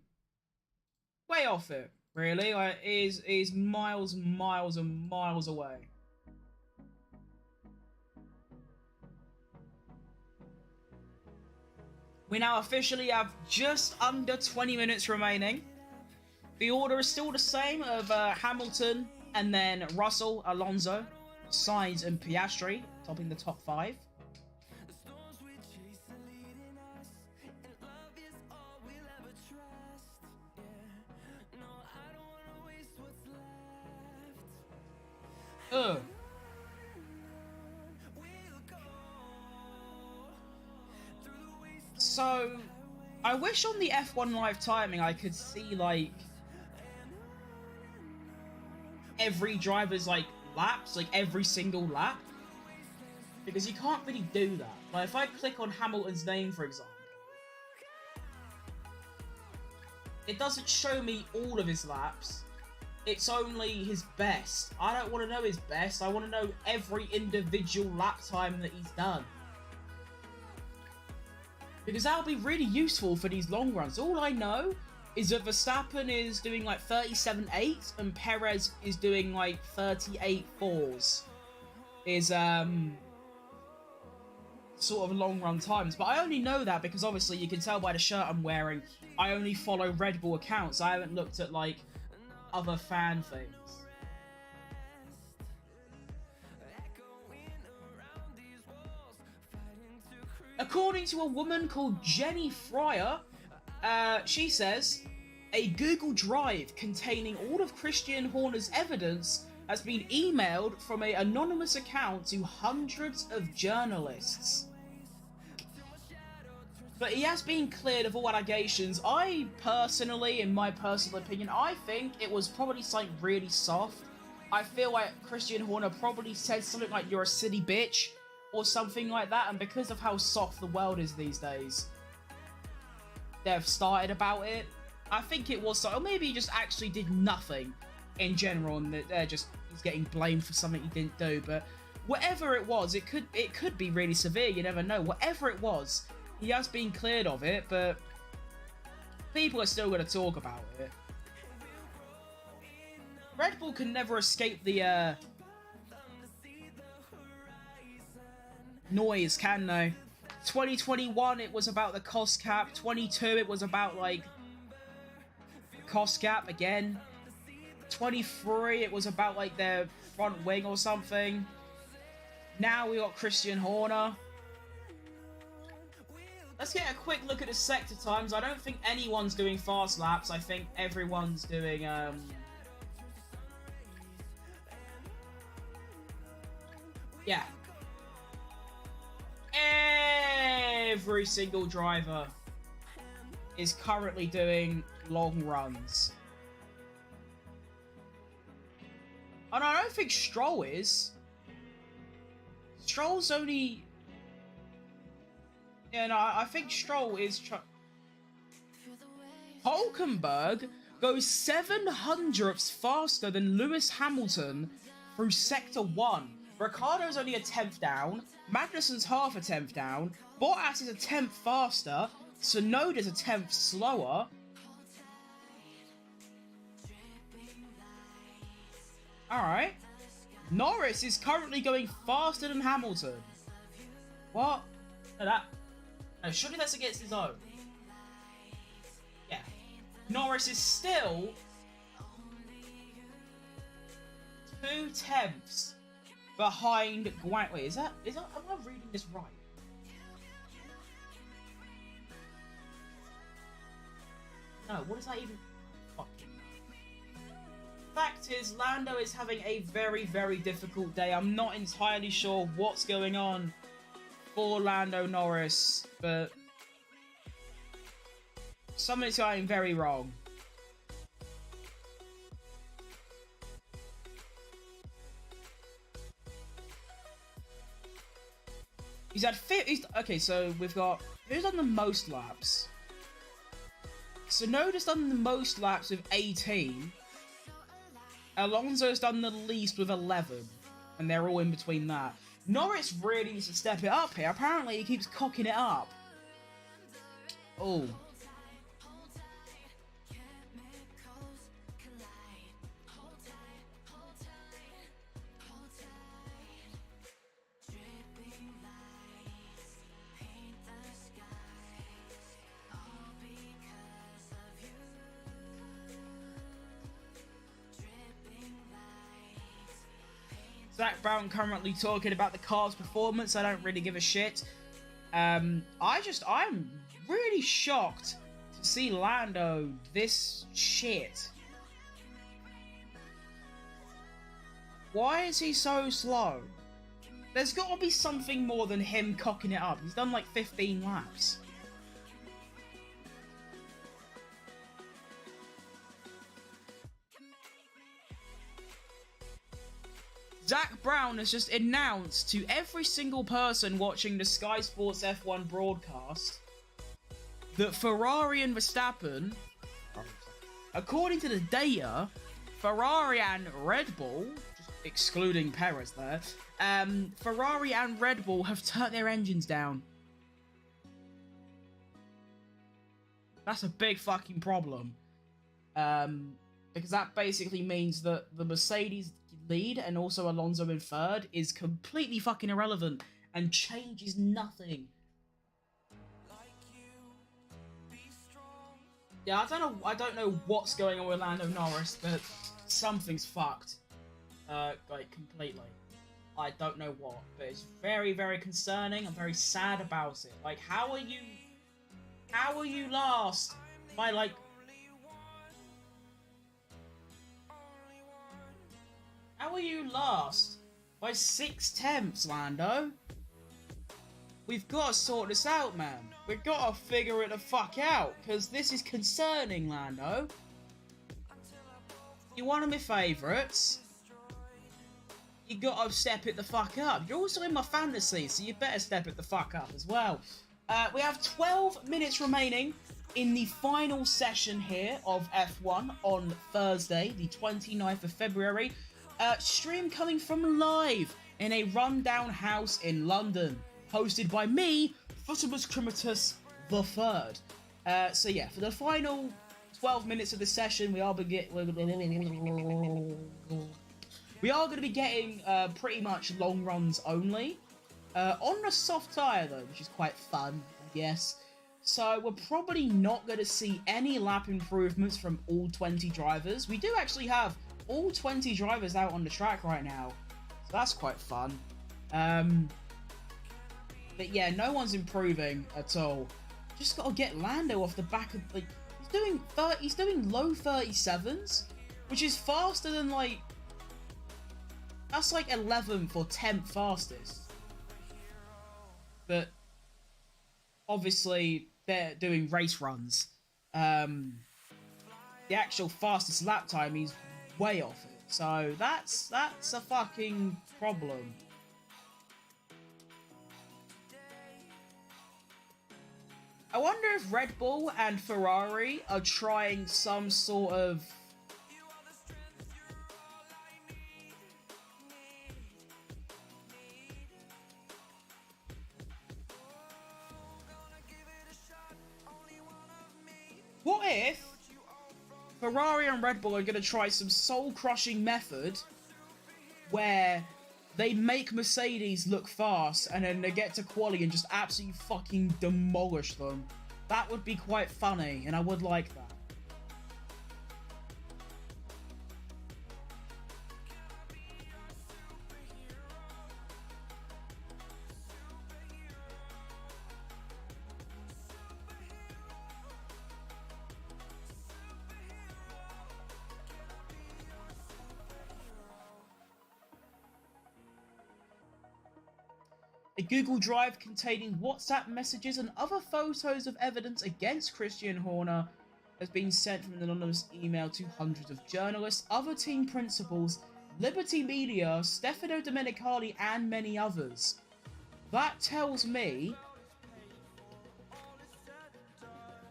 off it. Really, is miles and miles away. We now officially have just under 20 minutes remaining. The order is still the same of Hamilton and then Russell, Alonso, Sainz and Piastri topping the top 5. So, I wish on the F1 live timing I could see, like, every driver's, like, laps, like, every single lap. Because you can't really do that. Like, if I click on Hamilton's name, for example, it doesn't show me all of his laps. It's only his best. I don't want to know his best. I want to know every individual lap time that he's done. Because that'll be really useful for these long runs. All I know is that Verstappen is doing like 37.8 and Perez is doing like 38.4s. Is sort of long run times. But I only know that because obviously you can tell by the shirt I'm wearing, I only follow Red Bull accounts. I haven't looked at like other fan things. According to a woman called Jenny Fryer, she says, a Google Drive containing all of Christian Horner's evidence has been emailed from an anonymous account to hundreds of journalists. But he has been cleared of all allegations. I personally, in my personal opinion, I think it was probably something really soft. I feel like Christian Horner probably said something like, "You're a silly bitch," or something like that, and because of how soft the world is these days, they've started about it. I think it was so, or maybe he just actually did nothing in general, and they're just, he's getting blamed for something he didn't do. But whatever it was, it could be really severe, you never know. Whatever it was, he has been cleared of it, but people are still going to talk about it. Red Bull can never escape the noise, can they? 2021, it was about the cost cap. 22, it was about, like, cost cap again. 23, it was about, like, their front wing or something. Now we got Christian Horner. Let's get a quick look at the sector times. I don't think anyone's doing fast laps. I think everyone's doing, yeah. Every single driver is currently doing long runs. And I don't think Stroll is. Stroll's only... Yeah, no, I think Stroll is... Hulkenberg goes 7/100ths faster than Lewis Hamilton through Sector 1. Ricciardo's only a 10th down. Magnussen's half a 10th down. Bottas is a 10th faster. Tsunoda's a 10th slower. Alright. Norris is currently going faster than Hamilton. What? No, surely that's against his own. Yeah. Norris is still 2/10 behind Guang. Wait, is that? Am I reading this right? No, what does that even? Fucking. Fact is, Lando is having a very, very difficult day. I'm not entirely sure what's going on for Lando Norris, but something's going very wrong. He's had okay, so we've got who's done the most laps? So Noda's done the most laps with 18. Alonso's done the least with 11. And they're all in between that. Norris really needs to step it up here. Apparently he keeps cocking it up. Oh. Zach Brown currently talking about the car's performance. I don't really give a shit. I'm really shocked to see Lando this shit. Why is he so slow? There's got to be something more than him cocking it up. He's done like 15 laps. Zach Brown has just announced to every single person watching the Sky Sports F1 broadcast that Ferrari and Verstappen, according to the data, Ferrari and Red Bull, just excluding Perez there, Ferrari and Red Bull have turned their engines down. That's a big fucking problem. Because that basically means that the Mercedes lead and also Alonso in third is completely fucking irrelevant and changes nothing. Yeah, I don't know what's going on with Lando Norris, but something's fucked. Like completely. I don't know what, but it's very, very concerning. I'm very sad about it. Like, how are you last by like How are you last by 6/10, Lando? We've got to sort this out, man. We've got to figure it the fuck out, because this is concerning, Lando. You're one of my favourites. You got to step it the fuck up. You're also in my fantasy, so you better step it the fuck up as well. We have 12 minutes remaining in the final session here of F1 on Thursday, the 29th of February. Stream coming from live in a rundown house in London, hosted by me, Futimus Crimitus the Third. So yeah, for the final 12 minutes of the session, we are going to be getting pretty much long runs only. On a soft tyre though, which is quite fun, I guess. So we're probably not going to see any lap improvements from all 20 drivers. We do actually have all 20 drivers out on the track right now, so that's quite fun. But yeah, no one's improving at all. Just gotta get Lando off the back of, like, he's doing low 37s, which is faster than, like, that's like 11th or 10th fastest. But obviously they're doing race runs. The actual fastest lap time, he's way off it. So that's a fucking problem. I wonder if Red Bull and Ferrari are trying some sort of what if Ferrari and Red Bull are going to try some soul-crushing method where they make Mercedes look fast and then they get to quali and just absolutely fucking demolish them. That would be quite funny, and I would like that. A Google Drive containing WhatsApp messages and other photos of evidence against Christian Horner has been sent from an anonymous email to hundreds of journalists, other team principals, Liberty Media, Stefano Domenicali, and many others. That tells me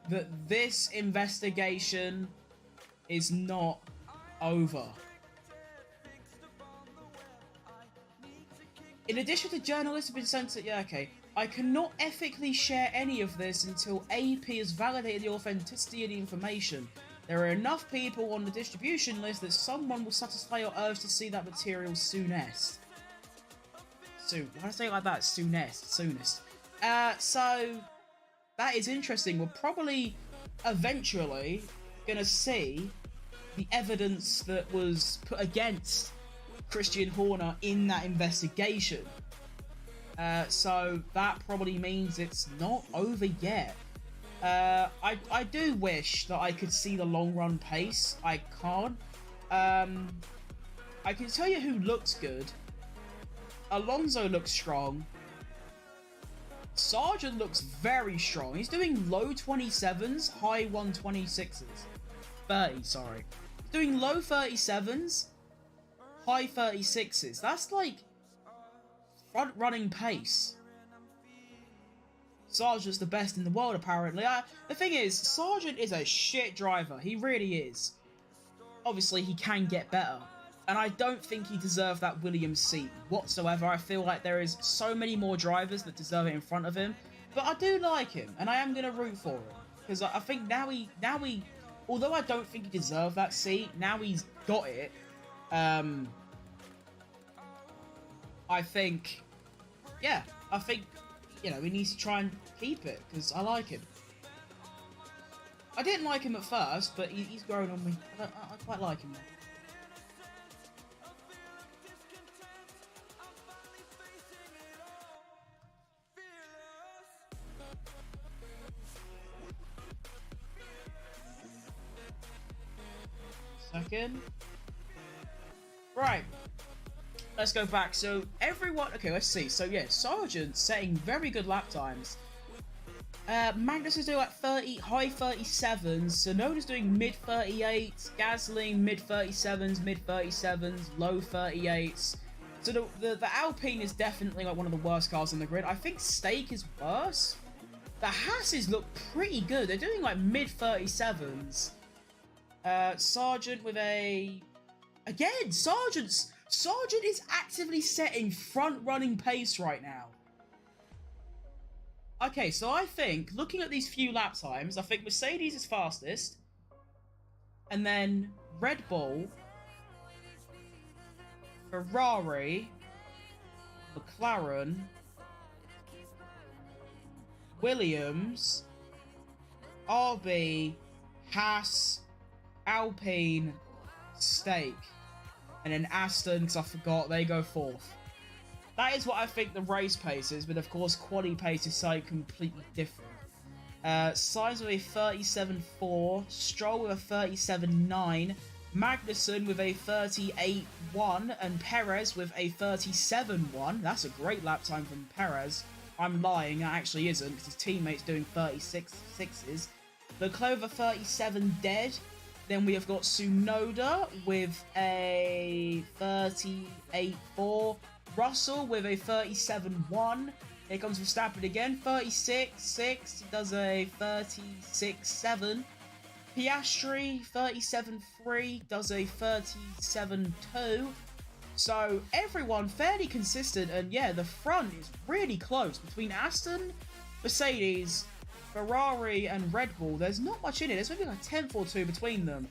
that this investigation is not over. In addition to journalists have been sent to... Yeah, okay. I cannot ethically share any of this until AP has validated the authenticity of the information. There are enough people on the distribution list that someone will satisfy your urge to see that material soonest. Soon. Why do I say it like that? Soonest. Soonest. So... That is interesting. We're probably eventually going to see the evidence that was put against Christian Horner in that investigation. So that probably means it's not over yet. I do wish that I could see the long run pace. I can't. I can tell you who looks good. Alonso looks strong. Sargent looks very strong. He's doing low 27s, high 126s. 30, sorry. He's doing low 37s, high 36s. That's like front running pace. Sargent's the best in the world, apparently. The thing is, Sargent is a shit driver. He really is. Obviously, he can get better. And I don't think he deserved that Williams seat whatsoever. I feel like there is so many more drivers that deserve it in front of him. But I do like him, and I am going to root for him. Because I think now he, although I don't think he deserved that seat, now he's got it. I think, yeah, I think, you know, he needs to try and keep it, because I like him. I didn't like him at first, but he's grown on me. I quite like him now. Second. Right. Let's go back. So, everyone... Okay, let's see. So, yeah, Sargent setting very good lap times. Magnus is doing like 30, high 37s. Sonoda's doing mid 38s. Gasly, mid 37s, mid 37s, low 38s. So, the Alpine is definitely like one of the worst cars on the grid. I think Stake is worse. The Hasses look pretty good. They're doing like mid 37s. Sargent with a... Again, Sargent is actively setting front-running pace right now. Okay, so I think, looking at these few lap times, I think Mercedes is fastest. And then Red Bull, Ferrari, McLaren, Williams, RB, Haas, Alpine, Stake, and then Aston, because I forgot, they go fourth. That is what I think the race pace is, but of course quali pace is something completely different. Sainz with a 37.4, Stroll with a 37.9, Magnussen with a 38.1, and Perez with a 37.1. That's a great lap time from Perez. I'm lying, that actually isn't, because his teammate's doing 36.6s. Leclerc with a 37 dead. Then we have got Tsunoda with a 38.4. Russell with a 37.1. Here comes Verstappen again. 36.6. He does a 36.7. Piastri, 37.3. Does a 37.2. So everyone fairly consistent. And yeah, the front is really close. Between Aston, Mercedes, Ferrari and Red Bull, there's not much in it. There's maybe like a tenth or two between them.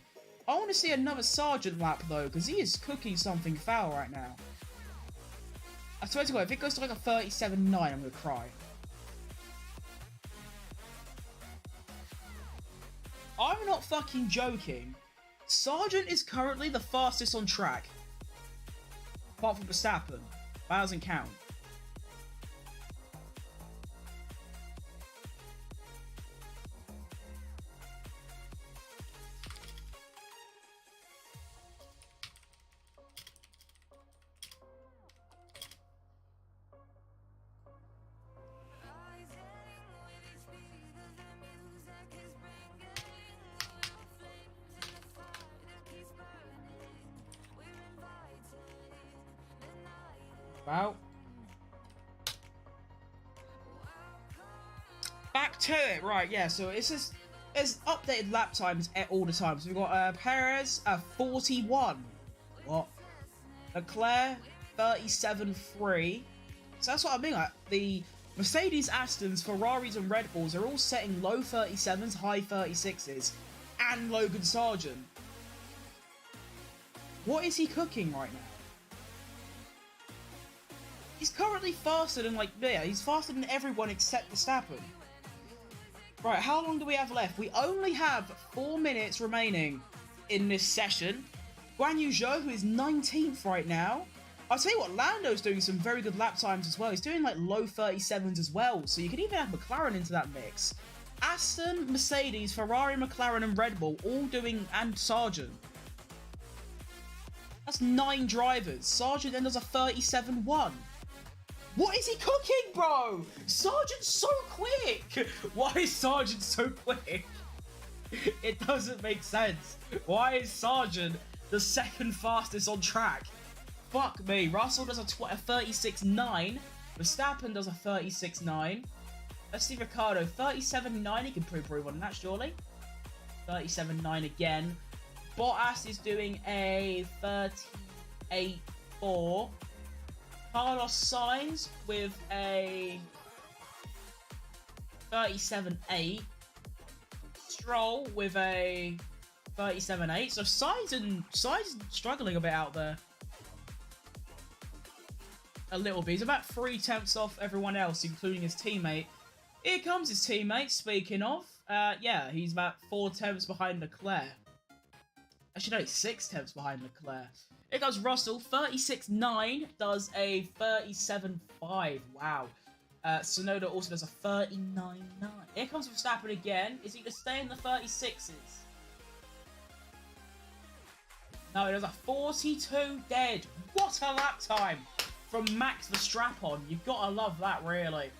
I want to see another Sargent lap though, because he is cooking something foul right now. I swear to God, if it goes to like a 37.9, I'm going to cry. I'm not fucking joking. Sargent is currently the fastest on track. Apart from Verstappen. That doesn't count. Well, back to it. Right, yeah, so it's just, there's updated lap times at all the time. So we've got Perez 41. What? Leclerc 37.3. So that's what I mean. Like, the Mercedes, Astons, Ferraris, and Red Bulls are all setting low 37s, high 36s, and Logan Sargent. What is he cooking right now? He's currently faster than, like, yeah, he's faster than everyone except Verstappen. Right, how long do we have left? We only have 4 minutes remaining in this session. Guan Yu Zhou, who is 19th right now. I'll tell you what, Lando's doing some very good lap times as well. He's doing like low 37s as well, so you can even have McLaren into that mix. Aston, Mercedes, Ferrari, McLaren, and Red Bull all doing, and Sargent. That's 9 drivers. Sargent then does a 37.1. What is he cooking, bro? Sargent's so quick. Why is Sargent so quick? It doesn't make sense. Why is Sargent the second fastest on track? Fuck me. Russell does a 36.9. Verstappen does a 36.9. Let's see Ricciardo. 37.9. He can improve on that, surely. 37.9 again. Bottas is doing a 38.4. Carlos Sainz with a 37.8. Stroll with a 37.8. So Sainz struggling a bit out there. A little bit. He's about 3 tenths off everyone else, including his teammate. Here comes his teammate, speaking of. Yeah, he's about 4 tenths behind Leclerc. Actually, no, he's 6 tenths behind Leclerc. Here goes Russell, 36.9, does a 37.5. Wow. Tsunoda also does a 39.9. Here comes Verstappen again. Is he going to stay in the 36s? No, he does a 42 dead. What a lap time from Max Verstappen. You've got to love that, really.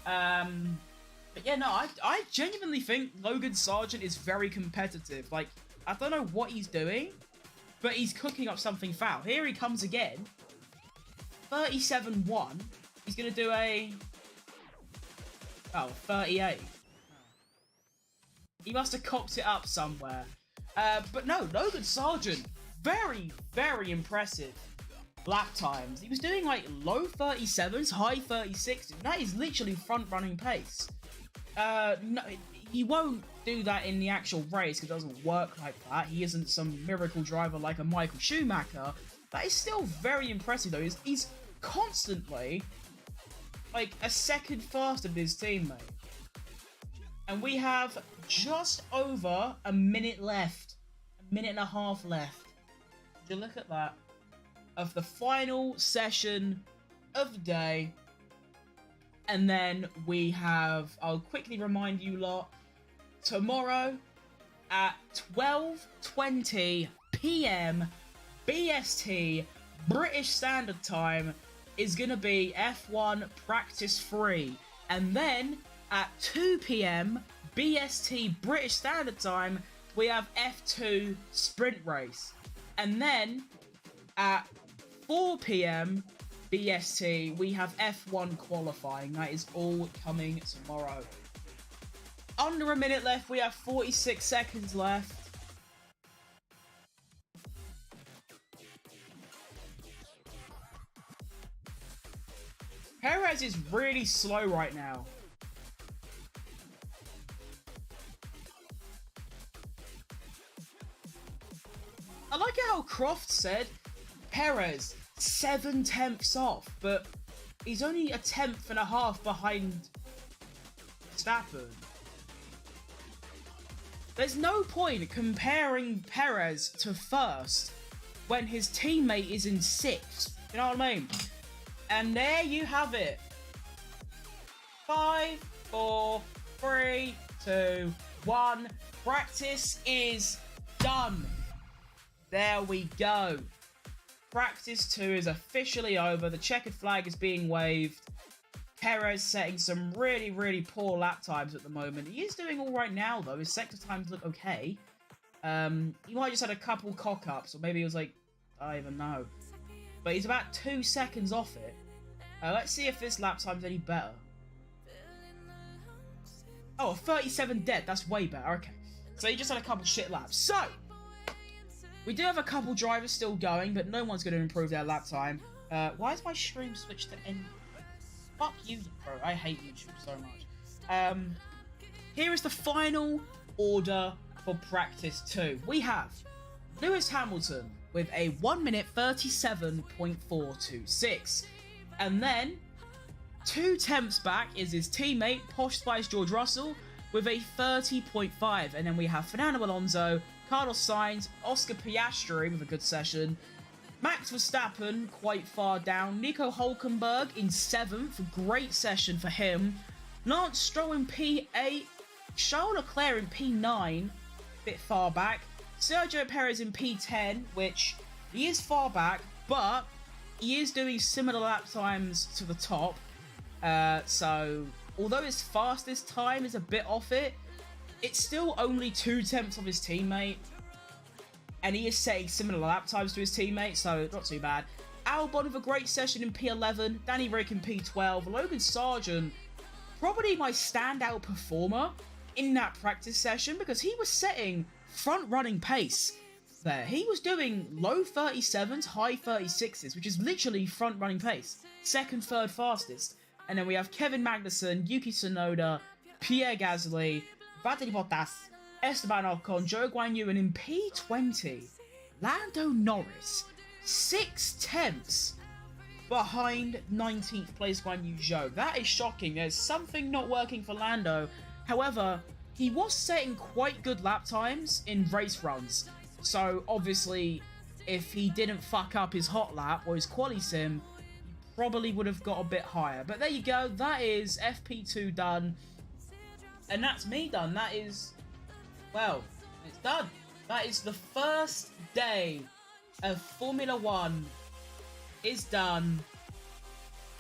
But yeah, no, I genuinely think Logan Sargent is very competitive. Like, I don't know what he's doing, but he's cooking up something foul. Here he comes again. 37.1. He's going to do a... Oh, 38. He must have cocked it up somewhere. But no, Logan Sargent, very, very impressive lap times. He was doing like low 37s, high 36s. That is literally front-running pace. No, he won't do that in the actual race because it doesn't work like that. He isn't some miracle driver like a Michael Schumacher. That is still very impressive though. He's constantly like a second faster than his teammate. And we have just over a minute left. A minute and a half left. Would you look at that? Of the final session of the day. And then we have, I'll quickly remind you lot, tomorrow at 12:20 p.m. BST, British Standard Time, is going to be F1 Practice 3. And then at 2 p.m. BST, British Standard Time, we have F2 Sprint Race. And then at 4 p.m. BST, we have F1 qualifying. That is all coming tomorrow. Under a minute left. We have 46 seconds left. Perez is really slow right now. I like how Croft said Perez 7 tenths off, but he's only a tenth and a half behind Verstappen. There's no point comparing Perez to first when his teammate is in 6th. You know what I mean? And there you have it. 5, 4, 3, 2, 1. Practice is done. There we go. Practice 2 is officially over. The checkered flag is being waved. Perez setting some really, really poor lap times at the moment. He is doing all right now, though. His sector times look okay. He might have just had a couple cock-ups, or maybe it was like, I don't even know. but he's about 2 seconds off it. Let's see if this lap time's any better. Oh, 37 dead. That's way better. Okay. So he just had a couple shit laps. So, we do have a couple drivers still going, but no one's going to improve their lap time. Why is my stream switched to end? Fuck you, bro. I hate YouTube so much. Here is the final order for practice 2. We have Lewis Hamilton with a 1 minute 37.426. And then 2 tenths back is his teammate, Posh Spice George Russell, with a 30.5. And then we have Fernando Alonso, Carlos Sainz, Oscar Piastri with a good session, Max Verstappen quite far down, Nico Hulkenberg in 7th, great session for him, Lance Stroll in P8, Charles Leclerc in P9, bit far back, Sergio Perez in P10, which he is far back, but he is doing similar lap times to the top. So, although his fastest time is a bit off it, it's still only 2 tenths of his teammate. And he is setting similar lap times to his teammate, so not too bad. Albon with a great session in P11, Danny Rick in P12, Logan Sargent, probably my standout performer in that practice session because he was setting front-running pace there. He was doing low 37s, high 36s, which is literally front-running pace. Second, third fastest. And then we have Kevin Magnussen, Yuki Tsunoda, Pierre Gasly, Valtteri Bottas, Esteban Ocon, Joe Guan Yu, and in P20, Lando Norris, 6 tenths behind 19th place Guan Yu Zhou. That is shocking. There's something not working for Lando. However, he was setting quite good lap times in race runs. So, obviously, if he didn't fuck up his hot lap or his quali sim, he probably would have got a bit higher. But there you go. That is FP2 done. And that's me done. That is, well, it's done. That is the first day of Formula 1 is done.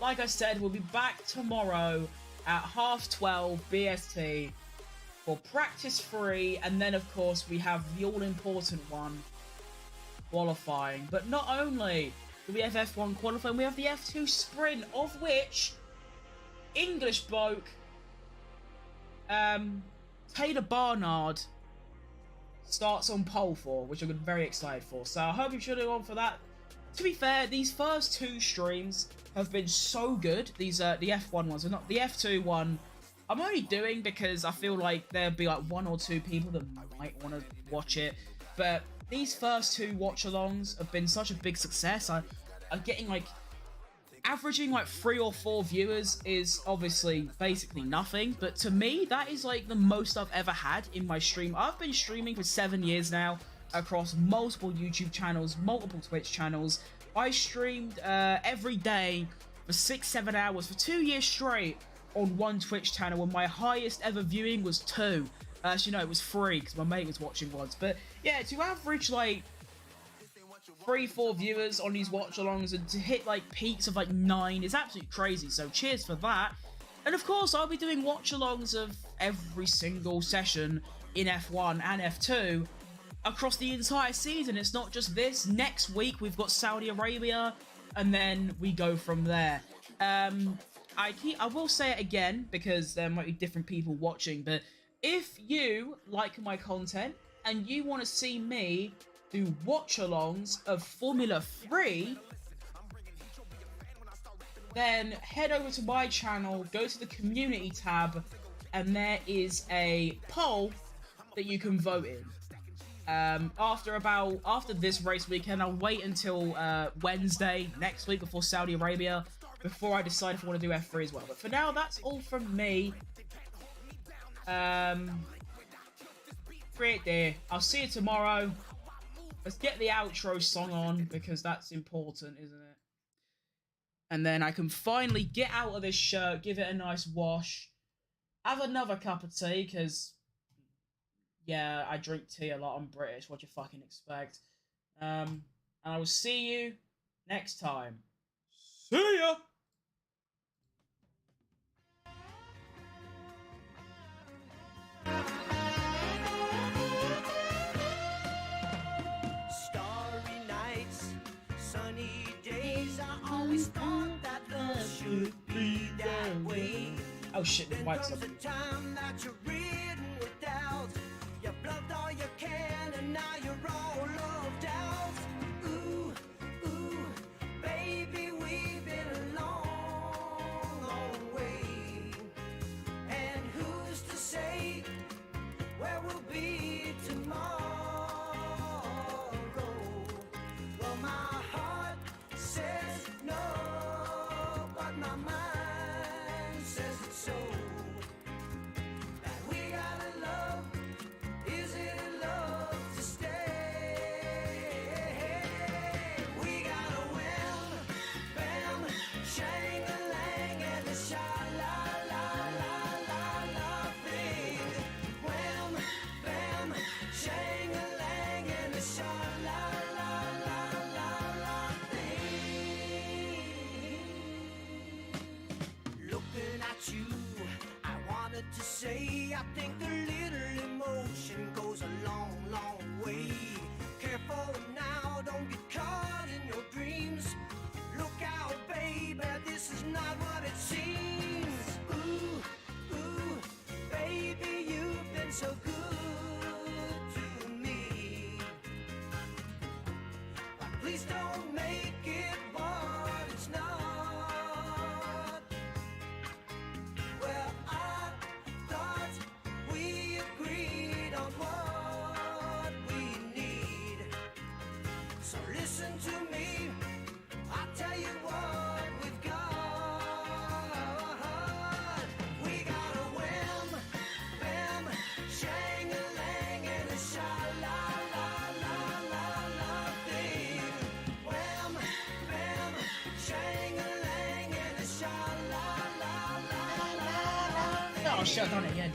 Like I said, we'll be back tomorrow at 12:30 BST for practice 3, and then of course we have the all-important one, qualifying. But not only do we have F1 qualifying, we have the F2 sprint, of which English bloke Taylor Barnard starts on pole for, which I'm very excited for. So I hope you're tuning on for that. To be fair, these first 2 streams have been so good. These the F1 ones, are not the F2 one. I'm only doing because I feel like there'll be like 1 or 2 people that might want to watch it. But these first 2 watch-alongs have been such a big success. I'm getting like averaging like 3 or 4 viewers is obviously basically nothing, but to me that is like the most I've ever had in my stream. I've been streaming for 7 years now across multiple YouTube channels, multiple Twitch channels. I streamed every day for 6-7 hours for 2 years straight on one Twitch channel, and my highest ever viewing was 2. Actually no, it was 3 because my mate was watching once. But yeah, to average like 3-4 viewers on these watch-alongs and to hit like peaks of like 9 is absolutely crazy, so cheers for that. And of course I'll be doing watch-alongs of every single session in F1 and F2 across the entire season. It's not just this. Next week we've got Saudi Arabia, and then we go from there. I will say it again because there might be different people watching, but if you like my content and you want to see me do watch-alongs of Formula 3, then head over to my channel, go to the community tab, and there is a poll that you can vote in. After this race weekend, I'll wait until Wednesday next week before Saudi Arabia before I decide if I want to do F3 as well. But for now, that's all from me. Great day. I'll see you tomorrow. Let's get the outro song on because that's important, isn't it? And then I can finally get out of this shirt, give it a nice wash, have another cup of tea because, yeah, I drink tea a lot. I'm British. What do you fucking expect? And I will see you next time. See ya! Starry nights, sunny days. should be that way. Oh shit, the mic's up. You bluffed all you can and now you're all loved out. Ooh, ooh, baby, we've been a long, long way. And who's to say where we'll be tomorrow? Well, my heart says no, but my mind says it's so. That we gotta love. Is it love to stay? We got a wham, bam, shang-a-lang and a sha-la-la-la-la-la thing. Wham, bam, shang-a-lang and a sha-la-la-la-la-la thing. Looking at you, I wanted to say I think a little emotion goes a long, long way. Careful now, don't get caught in your dreams. Look out, baby, this is not what it seems. Ooh, ooh, baby, you've been so good to me. But please don't make it what it's not. Well, I thought we agreed on what we need. So listen to me, I'll tell you what we've got. We got a wham, bam, shang-a-lang and a sha-la-la-la-la-la thing. Wham, bam, shang-a-lang and a sha-la-la-la-la-la thing. Oh shit, I've done it again.